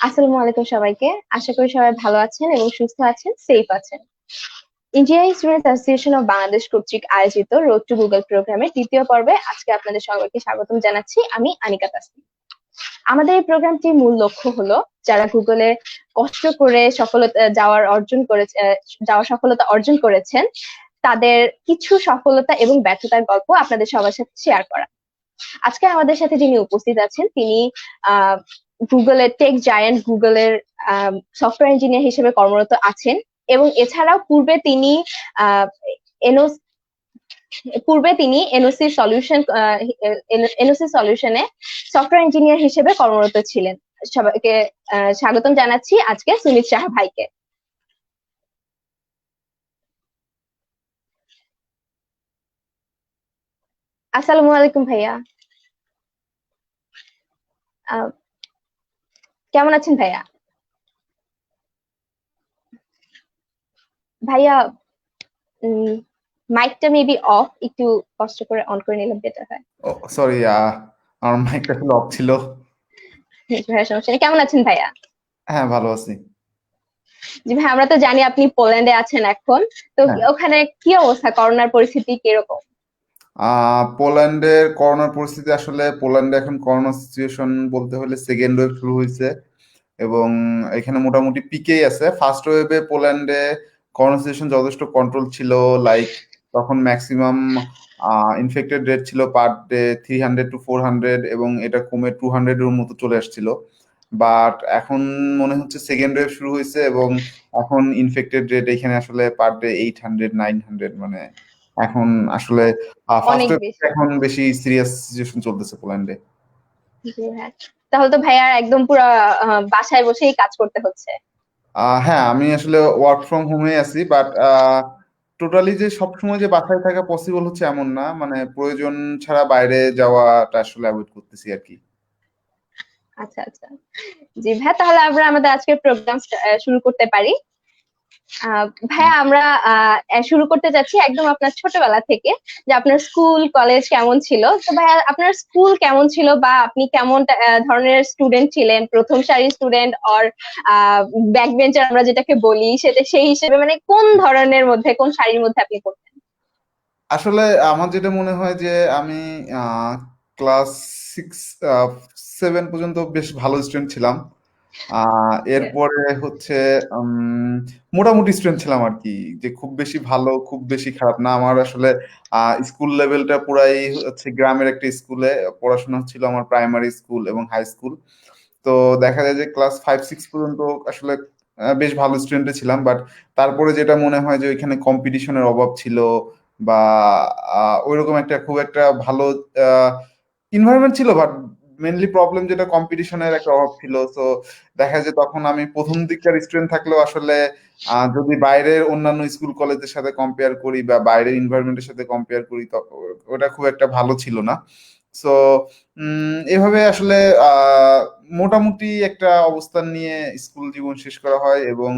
আসসালামু আলাইকুম সবাইকে। আশা করি সবাই ভালো আছেন এবং সুস্থ আছেন, সেফ আছেন। Engineering students association of Bangladesh কর্তৃক আয়োজিত রোড টু গুগল প্রোগ্রামের দ্বিতীয় পর্বে আজকে আপনাদের সবাইকে স্বাগতম জানাচ্ছি। আমি আনিকা তাসনিম। আমাদের এই প্রোগ্রামটির মূল লক্ষ্য হলো যারা গুগলে কষ্ট করে সফলতা অর্জন করেছেন তাদের কিছু সফলতা এবং ব্যর্থতার গল্প আপনাদের সবার সাথে শেয়ার করা। আজকে আমাদের সাথে যিনি উপস্থিত আছেন তিনি আহ গুগলের টেক জায়ান্ট গুগলের সফটওয়্যার ইঞ্জিনিয়ার হিসেবে কর্মরত আছেন এবং এছাড়াও আহ এনও পূর্বে তিনি এনওসি সলিউশনে সফটওয়্যার ইঞ্জিনিয়ার হিসেবে কর্মরত ছিলেন। সবাইকে স্বাগতম জানাচ্ছি আজকে সুমিত সাহা ভাইকে। আসসালামু আলাইকুম ভাইয়া। আহ, কেমন আছেন ভাইয়া? ভাইয়া মাইকটা মেবি অফ, একটু কষ্ট করে অন করে নিলে বেটার হয়। ও সরি, আমার মাইকটা আসলে অফ ছিল। ভাইয়া সমস্যা নেই। কেমন আছেন ভাইয়া? হ্যাঁ, ভালো আছি। জি ভাই, আমরা তো জানি আপনি পোল্যান্ডে আছেন এখন। তো হ্যাঁ, ওখানে কি অবস্থা, করোনার পরিস্থিতি কিরকম? পোল্যান্ডের করোনার পরিস্থিতি, আসলে পোল্যান্ডে এখন করোনা সিচুয়েশন বলতে হলে সেকেন্ড ওয়েভ শুরু হয়েছে এবং এখানে মোটামুটি পিকেই আছে। ফার্স্ট ওয়েভে পোল্যান্ডে করোনা সিচুয়েশন যথেষ্ট কন্ট্রোল ছিল। লাইক তখন ম্যাক্সিমাম ইনফেক্টেড রেট ছিল পার ডে 300 to 400 এবং এটা কমে 200-এর মতো চলে আসছিল। বাট এখন মনে হচ্ছে সেকেন্ড ওয়েভ শুরু হয়েছে এবং এখন ইনফেক্টেড রেট এখানে আসলে পার ডে 800-900, মানে এখন আসলে ফার্স্ট অনেক ওয়েভ বেশি। এখন বেশি সিরিয়াস সিচুয়েশন চলতেছে পোল্যান্ডে। জি হ্যাঁ। তাহলে তো ভাইয়ার একদম পুরো বাসায় বসেই কাজ করতে হচ্ছে। হ্যাঁ, আমি আসলে ওয়ার্ক ফ্রম হোমে আছি, বাট টোটালি যে সবসময় যে বাসায় থাকা পসিবল হচ্ছে এমন না, মানে প্রয়োজন ছাড়া বাইরে যাওয়াটা আসলে অ্যাভয়েড করতেছি আর কি। আচ্ছা আচ্ছা। জি ভাইয়া, তাহলে আমরা আমাদের আজকের প্রোগ্রাম শুরু করতে পারি। ভাইয়া, আমরা শুরু করতে যাচ্ছি একদম আপনার ছোটবেলা থেকে, যে আপনার স্কুল কলেজ কেমন ছিল। তো ভাইয়া, আপনার স্কুল কেমন ছিল বা আপনি কেমন ধরনের স্টুডেন্ট ছিলেন, প্রথম সারির স্টুডেন্ট অর ব্যাক বেঞ্চার আমরা যেটাকে বলি, সেটা সেই হিসেবে মানে কোন ধরনের মধ্যে, কোন সারির মধ্যে আপনি পড়তেন? আসলে আমার যেটা মনে হয় যে আমি ক্লাস 6-7 পর্যন্ত বেশ ভালো স্টুডেন্ট ছিলাম। এরপরে হচ্ছে মোটামুটি স্টুডেন্ট ছিলাম আর কি, যে খুব বেশি ভালো খুব বেশি খারাপ না। আমার আসলে স্কুল লেভেলটা পুরাই হচ্ছে গ্রামের একটা স্কুলে পড়াশোনা ছিল, আমার প্রাইমারি স্কুল এবং হাই স্কুল। তো দেখা যায় যে ক্লাস 5-6 পর্যন্ত আসলে বেশ ভালো স্টুডেন্ট ছিলাম, বাট তারপরে যেটা মনে হয় যে ওইখানে কম্পিটিশনের অভাব ছিল বা ওইরকম একটা খুব একটা ভালো ইনভায়রনমেন্ট ছিল, বাট মেনলি প্রবলেম যেটা কম্পিটিশনের একটা অভাব ছিল। তো দেখা যায় তখন আমি প্রথম দিককার স্টুডেন্ট থাকলেও আসলে যদি বাইরের অন্যান্য স্কুল কলেজের সাথে কম্পেয়ার করি বা বাইরের ইনভায়রনমেন্টের সাথে কম্পেয়ার করি, তখন ওটা খুব একটা ভালো ছিল না। সো এভাবে আসলে আহ মোটামুটি একটা অবস্থান নিয়ে স্কুল জীবন শেষ করা হয়। এবং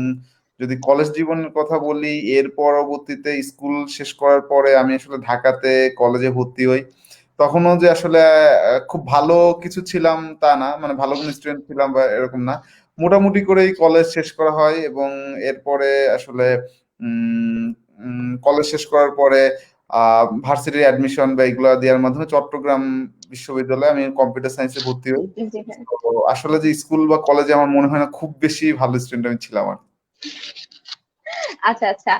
যদি কলেজ জীবনের কথা বলি, এর পরবর্তীতে স্কুল শেষ করার পরে আমি আসলে ঢাকাতে কলেজে ভর্তি হই। তখনও যে আসলে খুব ভালো কিছু ছিলাম তা না, মানে ভালো কোনো স্টুডেন্ট ছিলাম বা এরকম না। মোটামুটি করেই কলেজ শেষ করা হয় এবং এরপরে আসলে কলেজ শেষ করার পরে ভার্সিটির অ্যাডমিশন বা এগুলো দেওয়ার মাধ্যমে চট্টগ্রাম বিশ্ববিদ্যালয়ে আমি কম্পিউটার সায়েন্সে ভর্তি হই। জি হ্যাঁ। তো আসলে যে স্কুল বা কলেজে আমার মনে হয় না খুব বেশি ভালো স্টুডেন্ট আমি ছিলাম আর কি। আচ্ছা আচ্ছা।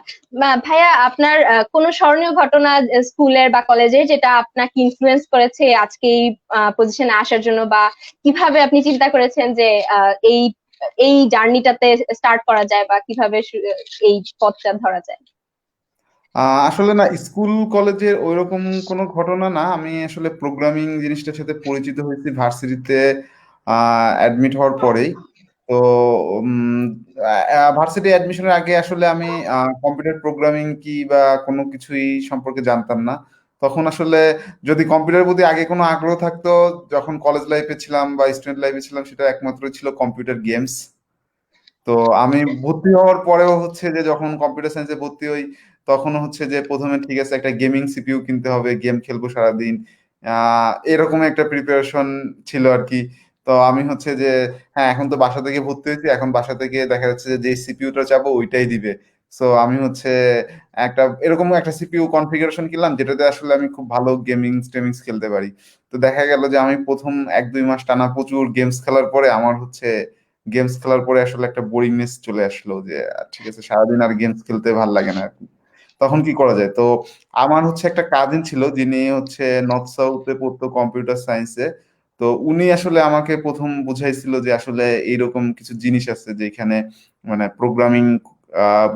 ভাইয়া, আপনার কোনো স্মরণীয় ঘটনা স্কুলের বা কলেজে যেটা আপনাকে ইনফ্লুয়েন্স করেছে আজকে এই পজিশনে আসার জন্য, বা কিভাবে আপনি চিন্তা করেছেন যে এই এই জার্নিটাতে স্টার্ট করা যায় বা কিভাবে এই পথটা ধরা যায়? আসলে না, স্কুল কলেজের ওইরকম কোনো ঘটনা না। আমি আসলে প্রোগ্রামিং জিনিসটার সাথে পরিচিত হয়েছি ভার্সিটিতে অ্যাডমিট হওয়ার পরেই। তো ভার্সিটি অ্যাডমিশনের আগে আসলে আমি কম্পিউটার প্রোগ্রামিং কি বা কোনো কিছুই সম্পর্কে জানতাম না। তখন আসলে যদি কম্পিউটারের প্রতি আগে কোনো আগ্রহ থাকতো, যখন কলেজ লাইফে ছিলাম বা স্টুডেন্ট লাইফে ছিলাম, সেটা একমাত্র ছিল কম্পিউটার গেমস। তো আমি ভর্তি হওয়ার পরেও হচ্ছে যে যখন কম্পিউটার সায়েন্সে ভর্তি হই, তখন হচ্ছে যে প্রথমে ঠিক আছে একটা গেমিং সিপিইউ কিনতে হবে, গেম খেলবো সারাদিন, এরকম একটা প্রিপারেশন ছিল আর কি। তো আমি হচ্ছে যে হ্যাঁ এখন তো বাসা থেকে ভর্তি হয়েছি, এখন বাসা থেকে দেখা যাচ্ছে যে সিপিইউটা চাবো ওইটাই দিবে। সো আমি হচ্ছে একটা এরকম একটা সিপিইউ কনফিগারেশন কিনলাম যেটাতে আসলে আমি খুব ভালো টেমিংস খেলতে পারি। তো দেখা গেল যে আমি প্রথম 1-2 মাস টানা প্রচুর গেমস খেলার পরে আমার হচ্ছে গেমস খেলার পরে আসলে একটা বোরিংনেস চলে আসলো যে ঠিক আছে সারাদিন আর গেমস খেলতে ভাল লাগে না। তখন কি করা যায়? তো আমার হচ্ছে একটা কাজিন ছিল যিনি হচ্ছে নর্থ সাউথে পড়তো কম্পিউটার সায়েন্সে। তো উনি আসলে আমাকে প্রথম বুঝাইছিল যে আসলে এইরকম কিছু জিনিস আছে যেখানে মানে প্রোগ্রামিং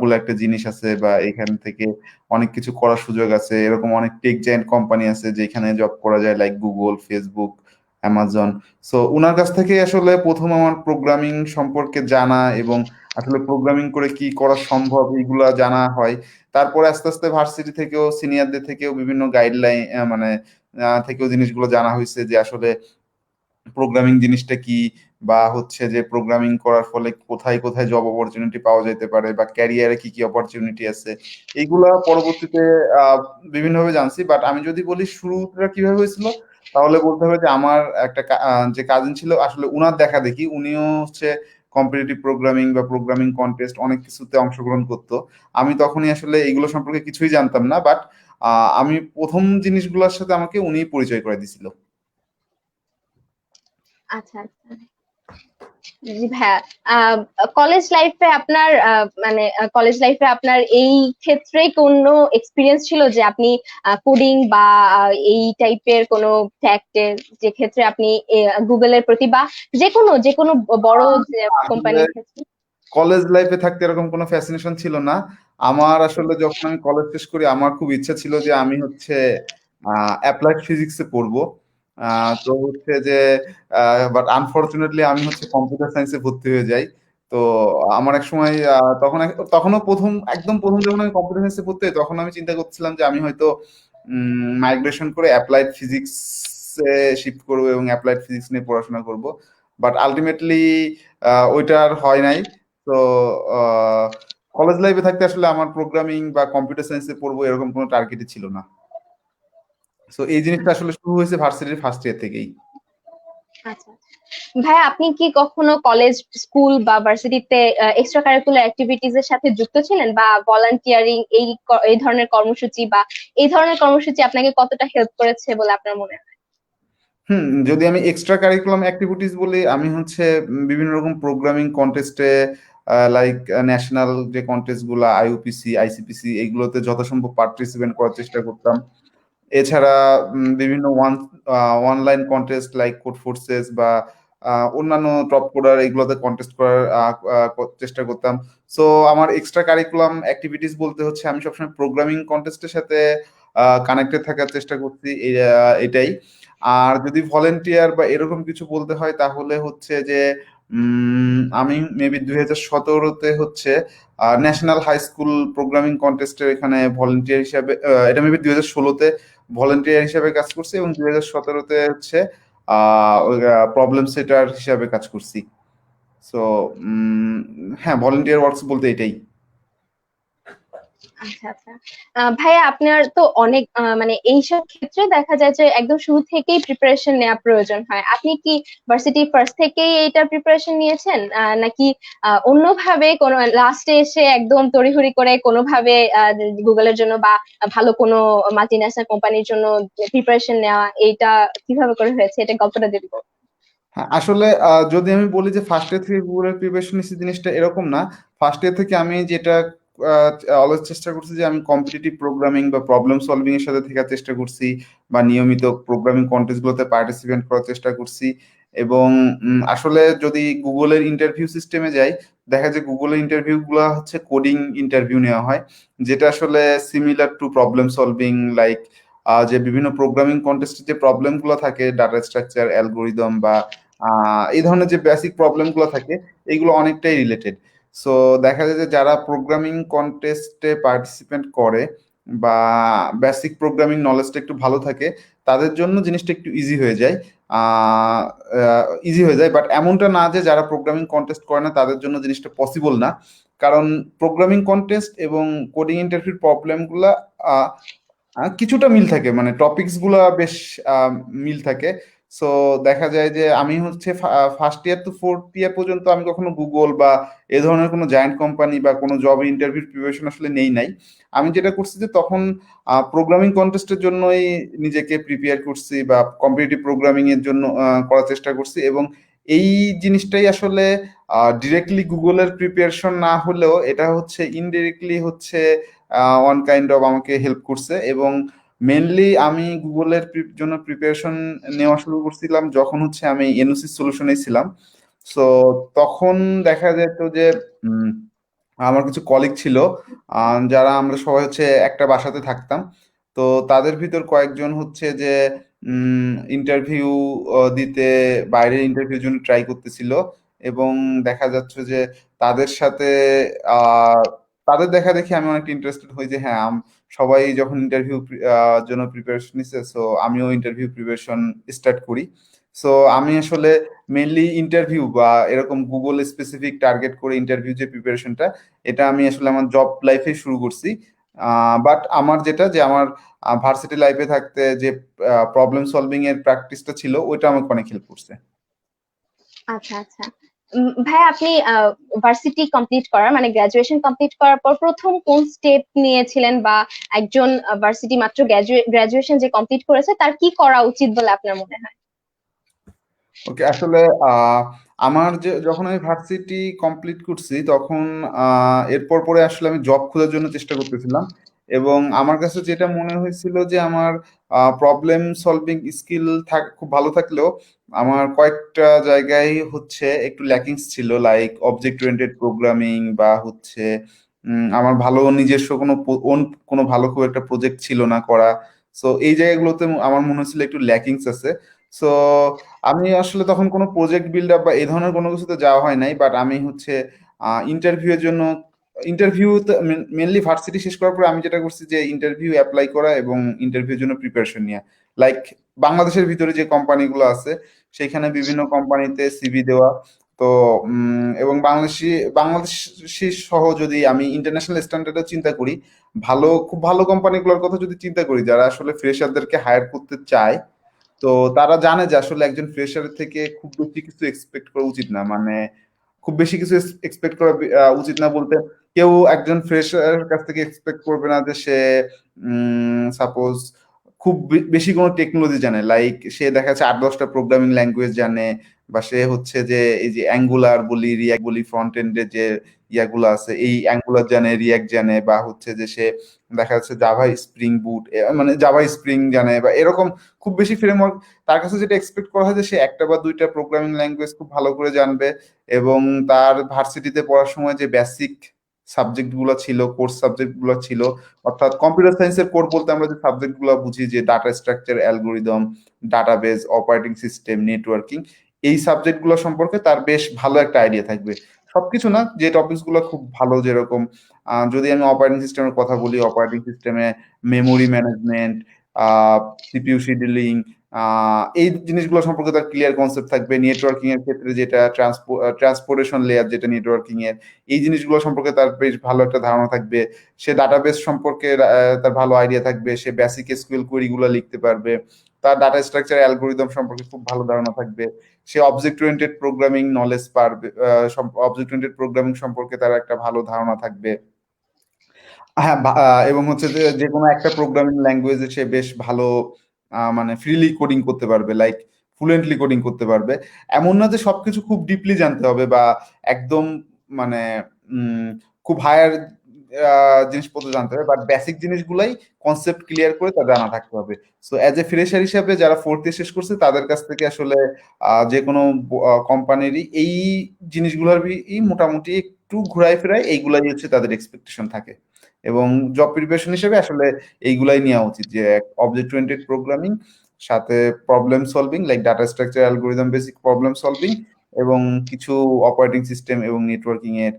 বলে একটা জিনিস আছে, বা এখান থেকে অনেক কিছু করার সুযোগ আছে, এরকম অনেক টেক জায়ান্ট কোম্পানি আছে যেখানে জব করা যায়, like Google, Facebook, Amazon. So উনার কাছ থেকে আসলে প্রথম আমার প্রোগ্রামিং সম্পর্কে জানা এবং আসলে প্রোগ্রামিং করে কি করা সম্ভব এগুলা জানা হয়। তারপরে আস্তে আস্তে ভার্সিটি থেকেও সিনিয়রদের থেকেও বিভিন্ন গাইডলাইন মানে থেকেও জিনিসগুলো জানা হয়েছে যে আসলে প্রোগ্রামিং জিনিসটা কি, বা হচ্ছে যে প্রোগ্রামিং করার ফলে কোথায় কোথায় জব অপরচুনিটি পাওয়া যেতে পারে, বা ক্যারিয়ারে কি কি অপরচুনিটি আছে, এইগুলা পরবর্তীতে আহ বিভিন্নভাবে জানছি। বাট আমি যদি বলি শুরুটা কিভাবে হয়েছিল, তাহলে বলতে হবে যে আমার একটা যে কাজিন ছিল আসলে উনার দেখা দেখি উনিও হচ্ছে কম্পিটিটিভ প্রোগ্রামিং বা প্রোগ্রামিং কন্টেস্ট অনেক কিছুতে অংশগ্রহণ করতো। আমি তখনই আসলে এগুলো সম্পর্কে কিছুই জানতাম না, বাট আমি প্রথম জিনিসগুলোর সাথে আমাকে উনিই পরিচয় করে দিছিল। আচ্ছা আচ্ছা। জি ভাইয়া, কলেজ লাইফে আপনার মানে কলেজ লাইফে আপনার এই ক্ষেত্রে কোনো এক্সপিরিয়েন্স ছিল যে আপনি কোডিং বা এই টাইপের কোনো ফ্যাক্টের যে ক্ষেত্রে আপনি গুগলের প্রতি বা যে কোনো বড় আসলে কোম্পানির ক্ষেত্রে? কলেজ লাইফে থাকতে এরকম কোনো ফ্যাসিনেশন ছিল না। আমার আসলে যখন আমি কলেজ শেষ করি আমার খুব ইচ্ছা ছিল যে আমি হচ্ছে অ্যাপ্লাইড ফিজিক্সে পড়বো। তো হচ্ছে যে বাট আনফরচুনেটলি আমি হচ্ছে কম্পিউটার সায়েন্সে ভর্তি হয়ে যাই। তো আমার এক সময় তখনও একদম প্রথম যখন আমি কম্পিউটার সায়েন্সে ভর্তি হই তখন আমি চিন্তা করছিলাম যে আমি হয়তো মাইগ্রেশন করে অ্যাপ্লাইড ফিজিক্সে শিফট করবো এবং অ্যাপ্লাইড ফিজিক্স নিয়ে পড়াশোনা করব। বাট আলটিমেটলি ওইটা আর হয় নাই। তো কলেজ লাইফে থাকতে আসলে আমার প্রোগ্রামিং বা কম্পিউটার সায়েন্সে পড়বো এরকম কোনো টার্গেটই ছিল না। তো এই জিনিসটা আসলে শুরু হয়েছে ভার্সিটির ফার্স্ট ইয়ার থেকেই। আচ্ছা। ভাইয়া, আপনি কি কখনো কলেজ, স্কুল বা ভার্সিটিতে এক্সট্রা কারিকুলার অ্যাক্টিভিটিজ এর সাথে যুক্ত ছিলেন, বা ভলান্টিয়ারিং এই ধরনের কর্মসূচি বা এই ধরনের কর্মসূচি আপনাকে কতটা হেল্প করেছে বলে আপনার মনে হয়? যদি আমি এক্সট্রা কারিকুলাম অ্যাক্টিভিটিস বলি, আমি হচ্ছে বিভিন্ন রকম প্রোগ্রামিং কন্টেস্টে লাইক ন্যাশনাল যে কন্টেস্ট গুলা আইইউপিসি, আইসিপিসি, এইগুলোতে যথাসম্ভব পার্টিসিপেট করার চেষ্টা করতাম। এছাড়া বিভিন্ন online contest like code forces বা অন্যান্য টপ কোডার এগুলোতে কন্টেস্ট করার চেষ্টা করতাম। সো আমার এক্সট্রা কারিকুলাম অ্যাক্টিভিটিস বলতে হচ্ছে আমি সবসময় প্রোগ্রামিং কন্টেস্টের সাথে কানেক্টেড থাকার চেষ্টা করছি, এটাই। আর যদি ভলেন্টিয়ার বা এরকম কিছু বলতে হয় তাহলে হচ্ছে যে আমি মেবি 2017-তে হচ্ছে ন্যাশনাল হাই স্কুল প্রোগ্রামিং কন্টেস্টের এখানে ভলেন্টিয়ার হিসাবে, এটা মেবি 2016-তে ভলেন্টিয়ার হিসাবে কাজ করছি, এবং 2017-তে হচ্ছে প্রবলেম সেটার হিসাবে কাজ করছি। সো হ্যাঁ, ভলেন্টিয়ার ওয়ার্কস বলতে এটাই। আচ্ছা আচ্ছা। ভাইয়া, আপনার তো অনেক মানে এইসব ক্ষেত্রে দেখা যায় যে একদম শুরু থেকেই প্রিপারেশন নেওয়া প্রয়োজন হয়। আপনি কি ভার্সিটি ফার্স্ট থেকেই এইটার প্রিপারেশন নিয়েছেন, নাকি অন্যভাবে কোনো লাস্টে এসে একদম তড়িঘড়ি করে কোনোভাবে গুগলের জন্য বা ভালো কোনো মাল্টি ন্যাশনাল কোম্পানির জন্য প্রিপারেশন নেওয়া, এইটা কিভাবে করে হয়েছে, এটা গল্পটা দিব? হ্যাঁ, আসলে যদি আমি বলি যে ফার্স্ট ইয়ার থেকে গুগলের প্রিপারেশন নিচ্ছি, জিনিসটা এরকম না। ফার্স্ট ইয়ার থেকে আমি যেটা অলওয়েজ চেষ্টা করছি যে আমি কম্পিটিটিভ প্রোগ্রামিং বা প্রবলেম সলভিং এর সাথে থাকার চেষ্টা করছি, বা নিয়মিত প্রোগ্রামিং কন্টেস্ট গুলোতে পার্টিসিপেট করার চেষ্টা করছি। এবং আসলে যদি গুগলের ইন্টারভিউ সিস্টেমে যাই, দেখা যায় গুগলের ইন্টারভিউ গুলো হচ্ছে কোডিং ইন্টারভিউ নেওয়া হয়, যেটা আসলে similar to problem solving, like যে বিভিন্ন প্রোগ্রামিং কন্টেস্টের যে প্রবলেম গুলো থাকে, ডাটা স্ট্রাকচার, অ্যালগোরিদম, বা এই ধরনের যে বেসিক প্রবলেম গুলো থাকে, এইগুলো অনেকটাই রিলেটেড। সো দেখা যায় যে যারা প্রোগ্রামিং কন্টেস্টে পার্টিসিপেট করে বা বেসিক প্রোগ্রামিং নলেজটা একটু ভালো থাকে, তাদের জন্য জিনিসটা একটু ইজি হয়ে যায়। বাট এমনটা না যে যারা প্রোগ্রামিং কন্টেস্ট করে না তাদের জন্য জিনিসটা পসিবল না। কারণ প্রোগ্রামিং কন্টেস্ট এবং কোডিং ইন্টারভিউর প্রবলেমগুলা কিছুটা মিল থাকে, মানে টপিকস গুলা বেশ মিল থাকে। সো দেখা যায় যে আমি হচ্ছে first year to fourth year পর্যন্ত আমি কখনো গুগল বা এ ধরনের কোনো জায়ান্ট কোম্পানি বা কোনো জব ইন্টারভিউ প্রিপারেশন আসলে নেই নাই। আমি যেটা করছি যে তখন প্রোগ্রামিং কন্টেস্টের জন্যই নিজেকে প্রিপেয়ার করছি বা কম্পিটিটিভ প্রোগ্রামিং এর জন্য করার চেষ্টা করছি, এবং এই জিনিসটাই আসলে ডিরেক্টলি গুগলের প্রিপারেশন না হলেও এটা হচ্ছে ইনডিরেক্টলি হচ্ছে ওয়ান কাইন্ড অফ আমাকে হেল্প করছে। এবং মেনলি আমি গুগলের জন্য প্রিপারেশন নেওয়া শুরু করছিলাম যখন হচ্ছে আমি এনওসি সলিউশনে ছিলাম। সো তখন দেখা যেত যে উম, আমার কিছু কলিগ ছিল, যারা আমরা সবাই হচ্ছে একটা বাসাতে থাকতাম। তো তাদের ভিতর কয়েকজন হচ্ছে যে ইন্টারভিউ দিতে, বাইরের ইন্টারভিউর জন্য ট্রাই করতেছিল। এবং দেখা যাচ্ছে যে তাদের সাথে আহ তাদের দেখা দেখি আমি অনেক ইন্টারেস্টেড হই যে হ্যাঁ, সবাই যখন ইন্টারভিউ জন্য প্রিপারেশন নিচ্ছে, সো আমিও ইন্টারভিউ প্রিপারেশন স্টার্ট করি। সো আমি আসলে মেনলি ইন্টারভিউ বা এরকম গুগল স্পেসিফিক টার্গেট করে ইন্টারভিউ যে প্রিপারেশনটা, এটা আমি আসলে আমার জব লাইফে শুরু করছি। বাট আমার যেটা যে আমার ভার্সিটি লাইফে থাকতে যে প্রবলেম সলভিং এর প্র্যাকটিসটা ছিল, ওইটা আমাকে অনেক হেল্প করছে। আচ্ছা আচ্ছা। ভাইয়া আপনি ভার্সিটি কমপ্লিট করার মানে গ্রাজুয়েশন কমপ্লিট করার পর প্রথম কোন স্টেপ নিয়েছিলেন, বা একজন ভার্সিটি মাত্র গ্রাজুয়েশন যে কমপ্লিট করেছে তার কি করা উচিত বলে আপনার মনে হয়? ওকে, আসলে আহ, আমার যে যখন আমি ভার্সিটি কমপ্লিট করছি তখন এরপর পরে আসলে আমি জব খোঁজার জন্য চেষ্টা করতেছিলাম। এবং আমার কাছে যেটা মনে হয়েছিল যে আমার প্রবলেম সলভিং স্কিল খুব ভালো থাকলেও আমার কয়েকটা জায়গায় হচ্ছে একটু ল্যাকিংস ছিল, লাইক অবজেক্ট ওরিয়েন্টেড প্রোগ্রামিং বা হচ্ছে আমার ভালো নিজস্ব কোনো ভালো খুব একটা প্রজেক্ট ছিল না করা। সো এই জায়গাগুলোতে আমার মনে হচ্ছিল একটু ল্যাকিংস আছে। সো আমি আসলে তখন কোনো প্রজেক্ট বিল্ড আপ বা এই ধরনের কোনো কিছুতে যাওয়া হয় নাই, বাট আমি হচ্ছে ইন্টারভিউ এর জন্য ইন্টারভিউ মেনলি ভার্সিটি শেষ করার পরে আমি যেটা করছি যে ইন্টারভিউ অ্যাপ্লাই করা এবং ইন্টারভিউর জন্য প্রিপারেশন নেওয়া। লাইক বাংলাদেশের ভিতরে যে কোম্পানিগুলো আছে সেখানে বিভিন্ন কোম্পানিতে সিভি দেওয়া। তো এবং বাংলাদেশি সহ যদি আমি ইন্টারন্যাশনাল স্ট্যান্ডার্ডে চিন্তা করি, খুব ভালো কোম্পানিগুলোর কথা যদি চিন্তা করি যারা আসলে ফ্রেশারদেরকে হায়ার করতে চায়, তো তারা জানে যে আসলে একজন ফ্রেশারের থেকে খুব বেশি কিছু এক্সপেক্ট করা উচিত না। মানে খুব বেশি কিছু এক্সপেক্ট করা উচিত না বলতে, কেউ একজন ফ্রেশারের কাছ থেকে এক্সপেক্ট করবে না যে সে সাপোজ খুব বেশি কোনো টেকনোলজি জানে, লাইক সে দেখা যাচ্ছে 8-10টা প্রোগ্রামিং ল্যাঙ্গুয়েজ জানে, বা সে হচ্ছে যে এই যে অ্যাঙ্গুলার বলি, রিয়াক্ট বলি, ফ্রন্ট এন্ডের যে ইয়াগুলো আছে এই অ্যাঙ্গুলার জানে, রিয়াক্ট জানে, বা হচ্ছে যে সে দেখা যাচ্ছে জাভা স্প্রিং বুট মানে জাভা স্প্রিং জানে, বা এরকম খুব বেশি ফ্রেমওয়ার্ক। তার কাছে যেটা এক্সপেক্ট করা হয় যে সে একটা বা দুইটা প্রোগ্রামিং ল্যাঙ্গুয়েজ খুব ভালো করে জানবে। এবং তার ভার্সিটিতে পড়ার সময় যে বেসিক সাবজেক্ট গুলো ছিল, কোর্স সাবজেক্ট গুলো ছিল, অর্থাৎ কম্পিউটার সায়েন্সের কোর বলতে আমরা যে সাবজেক্ট গুলো বুঝি যে data structure, algorithm, database, operating system, networking, এই সাবজেক্ট গুলো সম্পর্কে তার বেশ ভালো একটা আইডিয়া থাকবে। সবকিছু না, যে টপিকস গুলো খুব ভালো, যেরকম যদি আমি অপারেটিং সিস্টেমের কথা বলি, অপারেটিং সিস্টেমে মেমোরি ম্যানেজমেন্ট, সিপিইউ শিডিউলিং, এই জিনিসগুলো সম্পর্কে তার ক্লিয়ার কনসেপ্ট থাকবে। নেটওয়ার্কিং এর ক্ষেত্রে যেটা ট্রান্সপোর্টেশন লেয়ার যেটা নেটওয়ার্কিং এর, এই জিনিসগুলো সম্পর্কে তার বেশ ভালো একটা ধারণা থাকবে। সে ডাটাবেস সম্পর্কে তার ভালো আইডিয়া থাকবে, সে বেসিক এসকিউএল কোয়েরি গুলো লিখতে পারবে, তার ডাটা স্ট্রাকচার অ্যালগোরিদম সম্পর্কে খুব ভালো ধারণা থাকবে। সে অবজেক্ট ওরিয়েন্টেড প্রোগ্রামিং নলেজ পারবে, অবজেক্ট ওরিয়েন্টেড প্রোগ্রামিং সম্পর্কে তার একটা ভালো ধারণা থাকবে। হ্যাঁ, এবং হচ্ছে যে যে কোনো একটা প্রোগ্রামিং ল্যাঙ্গুয়েজে সে বেশ ভালো মানে ফ্রিলি কোডিং করতে পারবে, লাইক ফ্লুয়েন্টলি কোডিং করতে পারবে। এমন না যে সবকিছু খুব ডিপলি জানতে হবে বা একদম মানে উম, খুব হায়ার জিনিসপত্র জানতে হবে, বাট বেসিক জিনিসগুলাই কনসেপ্ট ক্লিয়ার করে তার জানা থাকতে হবে। সো অ্যাজ এ ফ্রেশার হিসাবে যারা ফোর্থ ইয়ার শেষ করছে তাদের কাছ থেকে আসলে যে কোনো কোম্পানিরই এই জিনিসগুলোর মোটামুটি একটু ঘুরাই ফেরাই এইগুলাই হচ্ছে তাদের এক্সপেকটেশন থাকে। এবং জব প্রিপারেশন হিসেবে আসলে এইগুলাই নেওয়া উচিত, যে অবজেক্ট ওরিয়েন্টেড প্রোগ্রামিং, সাথে problem solving like data structure, algorithm basic problem solving, এবং কিছু অপারেটিং সিস্টেম এবং নেটওয়ার্কিং এর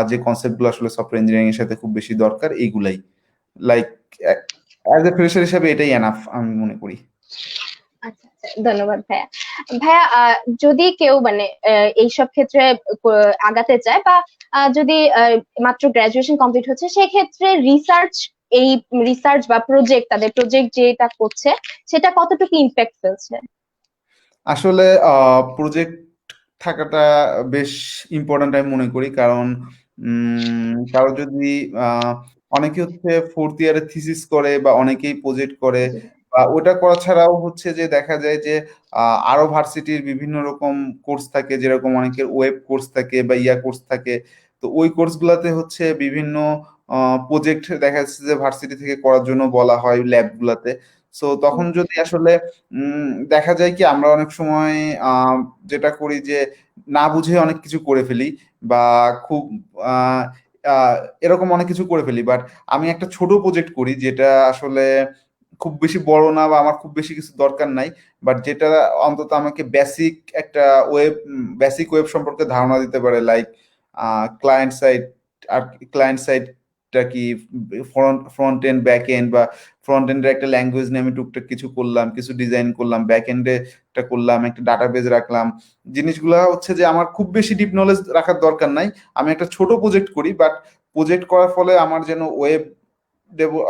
যে কনসেপ্ট গুলো আসলে সফটওয়্যার ইঞ্জিনিয়ারিং এর সাথে খুব বেশি দরকার, এইগুলাই লাইক অ্যাজ এ ফ্রেশার হিসেবে এটাই এনাফ আমি মনে করি। আচ্ছা আচ্ছা, ধন্যবাদ ভাইয়া। ভাইয়া যদি কেউ মানে এইসব ক্ষেত্রে আগাতে চায়, বা যদি মাত্র গ্রাজুয়েশন কমপ্লিট হচ্ছে, সেক্ষেত্রে এই রিসার্চ বা প্রজেক্ট, তাদের প্রজেক্ট যেটা করছে সেটা কতটুকু ইম্প্যাক্ট ফেলছে? আসলে প্রজেক্ট থাকাটা বেশ ইম্পর্ট্যান্ট আমি মনে করি, কারণ কারো যদি আহ, অনেকে হচ্ছে ফোর্থ ইয়ারে থিসিস করে বা অনেকেই প্রজেক্ট করে, জি বা ওটা করা ছাড়াও হচ্ছে যে দেখা যায় যে আরো ভার্সিটির বিভিন্ন রকম কোর্স থাকে, যেরকম অনেকের ওয়েব কোর্স থাকে বা ইয়া কোর্স থাকে। তো ওই কোর্সগুলোতে হচ্ছে বিভিন্ন প্রজেক্ট দেখা যাচ্ছে যে ভার্সিটি থেকে করার জন্য বলা হয় ল্যাবগুলোতে। সো তখন যদি আসলে দেখা যায় কি আমরা অনেক সময় আহ, যেটা করি যে না বুঝে অনেক কিছু করে ফেলি, বা খুব আহ, আহ, এরকম অনেক কিছু করে ফেলি। বাট আমি একটা ছোট প্রজেক্ট করি যেটা আসলে খুব বেশি বড় না, বা আমার খুব বেশি কিছু দরকার নাই, বাট যেটা অন্তত আমাকে বেসিক ওয়েব সম্পর্কে ধারণা দিতে পারে, লাইক ক্লায়েন্ট সাইড। আর ক্লায়েন্ট সাইডটা কি, front front end back end, বা ফ্রন্ট এন্ডের একটা ল্যাঙ্গুয়েজ নিয়ে আমি টুকটাক কিছু করলাম, কিছু ডিজাইন করলাম, ব্যাক এন্ডে একটা করলাম, একটা ডাটাবেজ রাখলাম। জিনিসগুলো হচ্ছে যে আমার খুব বেশি ডিপ নলেজ রাখার দরকার নাই। আমি একটা ছোট প্রজেক্ট করি, বাট প্রজেক্ট করার ফলে আমার যেন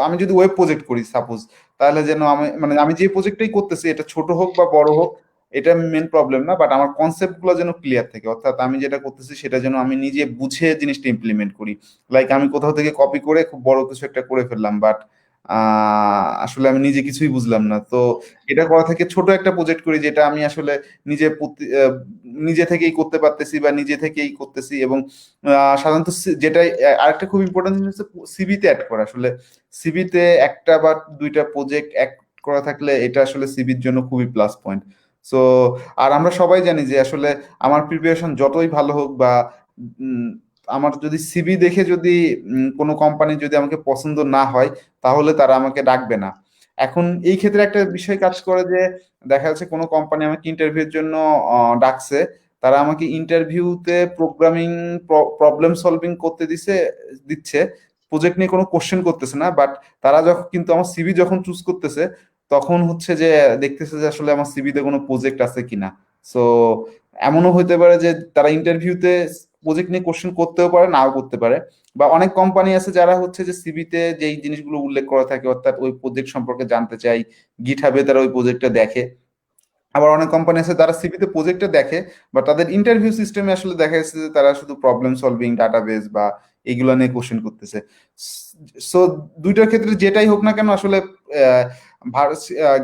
আমি যদি ওয়েব প্রজেক্ট করি সাপোজ, তাহলে যেন আমি মানে আমি যে প্রজেক্টটাই করতেছি, এটা ছোট হোক বা বড় হোক, এটা মেন প্রবলেম না, বাট আমার কনসেপ্ট গুলো যেন ক্লিয়ার থাকে, অর্থাৎ আমি যেটা করতেছি সেটা যেন আমি নিজে বুঝে জিনিসটা ইমপ্লিমেন্ট করি। লাইক আমি কোথাও থেকে কপি করে খুব বড় কিছু একটা করে ফেললাম, বাট আসলে আমি নিজে কিছুই বুঝলাম না। তো এটা করা থেকে ছোট একটা প্রজেক্ট করি যেটা আমি আসলে নিজে নিজে থেকেই করতে পারতেছি বা নিজে থেকেই করতেছি। এবং সাধারণত যেটা আরেকটা খুব ইম্পর্টেন্ট জিনিস হচ্ছে সিভিতে অ্যাড করা। আসলে সিভিতে একটা বা দুইটা প্রজেক্ট অ্যাড করা থাকলে এটা আসলে সিভির জন্য খুবই প্লাস পয়েন্ট। সো আর আমরা সবাই জানি যে আসলে আমার প্রিপারেশন যতই ভালো হোক, বা উম, আমার যদি সিভি দেখে যদি কোনো কোম্পানি যদি আমাকে পছন্দ না হয়, তাহলে তারা আমাকে ডাকবে না। এখন এই ক্ষেত্রে একটা বিষয় কাজ করে যে দেখা যাচ্ছে কোনো কোম্পানি আমাকে ইন্টারভিউর জন্য ডাকছে, তারা আমাকে ইন্টারভিউতে প্রোগ্রামিং প্রবলেম সলভিং করতে দিচ্ছে, প্রজেক্ট নিয়ে কোনো কোশ্চেন করতেছে না। বাট তারা যখন কিন্তু আমার সিভি যখন চুজ করতেছে, তখন হচ্ছে যে দেখতেছে যে আসলে আমার সিভিতে কোনো প্রজেক্ট আছে কিনা। সো এমনও হইতে পারে যে তারা ইন্টারভিউতে প্রজেক্ট নিয়ে কোশ্চেন করতেও পারে, নাও করতে পারে। বা অনেক কোম্পানি আছে যারা হচ্ছে যে সিভিতে যেই জিনিসগুলো উল্লেখ করা থাকে, অর্থাৎ ওই প্রজেক্ট সম্পর্কে জানতে চাই, গিটহাবে তারা ওই প্রজেক্টটা দেখে। আবার অনেক কোম্পানি আছে তারা সিভিতে প্রজেক্টটা দেখে, বা তাদের ইন্টারভিউ সিস্টেমে আসলে দেখা যাচ্ছে যে তারা শুধু প্রবলেম সলভিং, ডাটাবেস বা এগুলো নিয়ে কোশ্চেন করতেছে। সো দুইটার ক্ষেত্রে যেটাই হোক না কেন, আসলে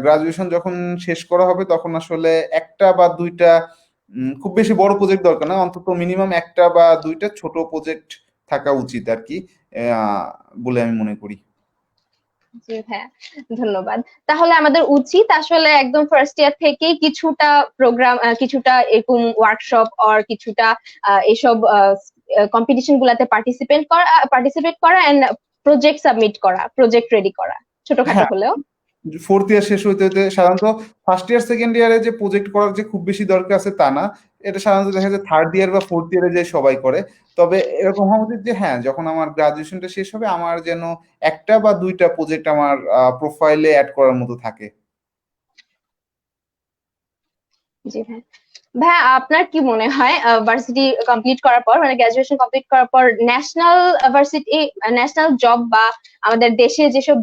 গ্রাজুয়েশন যখন শেষ করা হবে তখন আসলে একটা বা দুইটা খুব বেশি বড় প্রজেক্ট দরকার না, অন্তত মিনিমাম একটা বা দুইটা ছোট প্রজেক্ট থাকা উচিত আর কি, আহ, বলে আমি মনে করি। জি ভাইয়া, ধন্যবাদ। তাহলে আমাদের উচিত আসলে একদম ফার্স্ট ইয়ার থেকেই কিছুটা প্রোগ্রাম, কিছুটা এরকম ওয়ার্কশপ আর কিছুটা এসব কম্পিটিশন গুলাতে পার্টিসিপেট করা এন্ড প্রজেক্ট সাবমিট করা, প্রজেক্ট রেডি করা, ছোটখাটো হ্যাঁ, হলেও। ফোর্থ ইয়ার শেষ হইতে হইতে সাধারণত ফার্স্ট ইয়ার সেকেন্ড ইয়ারে যে প্রজেক্ট করার যে খুব বেশি দরকার আছে তা না, এটা সাধারণত দেখা যায় থার্ড ইয়ার বা ফোর্থ ইয়ারে যে সবাই করে। তবে এরকম হওয়া উচিত যে হ্যাঁ, যখন আমার গ্রাজুয়েশনটা শেষ হবে আমার যেন একটা বা দুইটা প্রজেক্ট আমার প্রোফাইলে অ্যাড করার মতো থাকে। জি ভাই। ভাইয়া, আপনার কি মনে হয় ভার্সিটি কমপ্লিট করার পর, মানে গ্রাজুয়েশন কমপ্লিট করার পর ন্যাশনাল ভার্সিটি, ন্যাশনাল জব বা আমাদের দেশে যেসব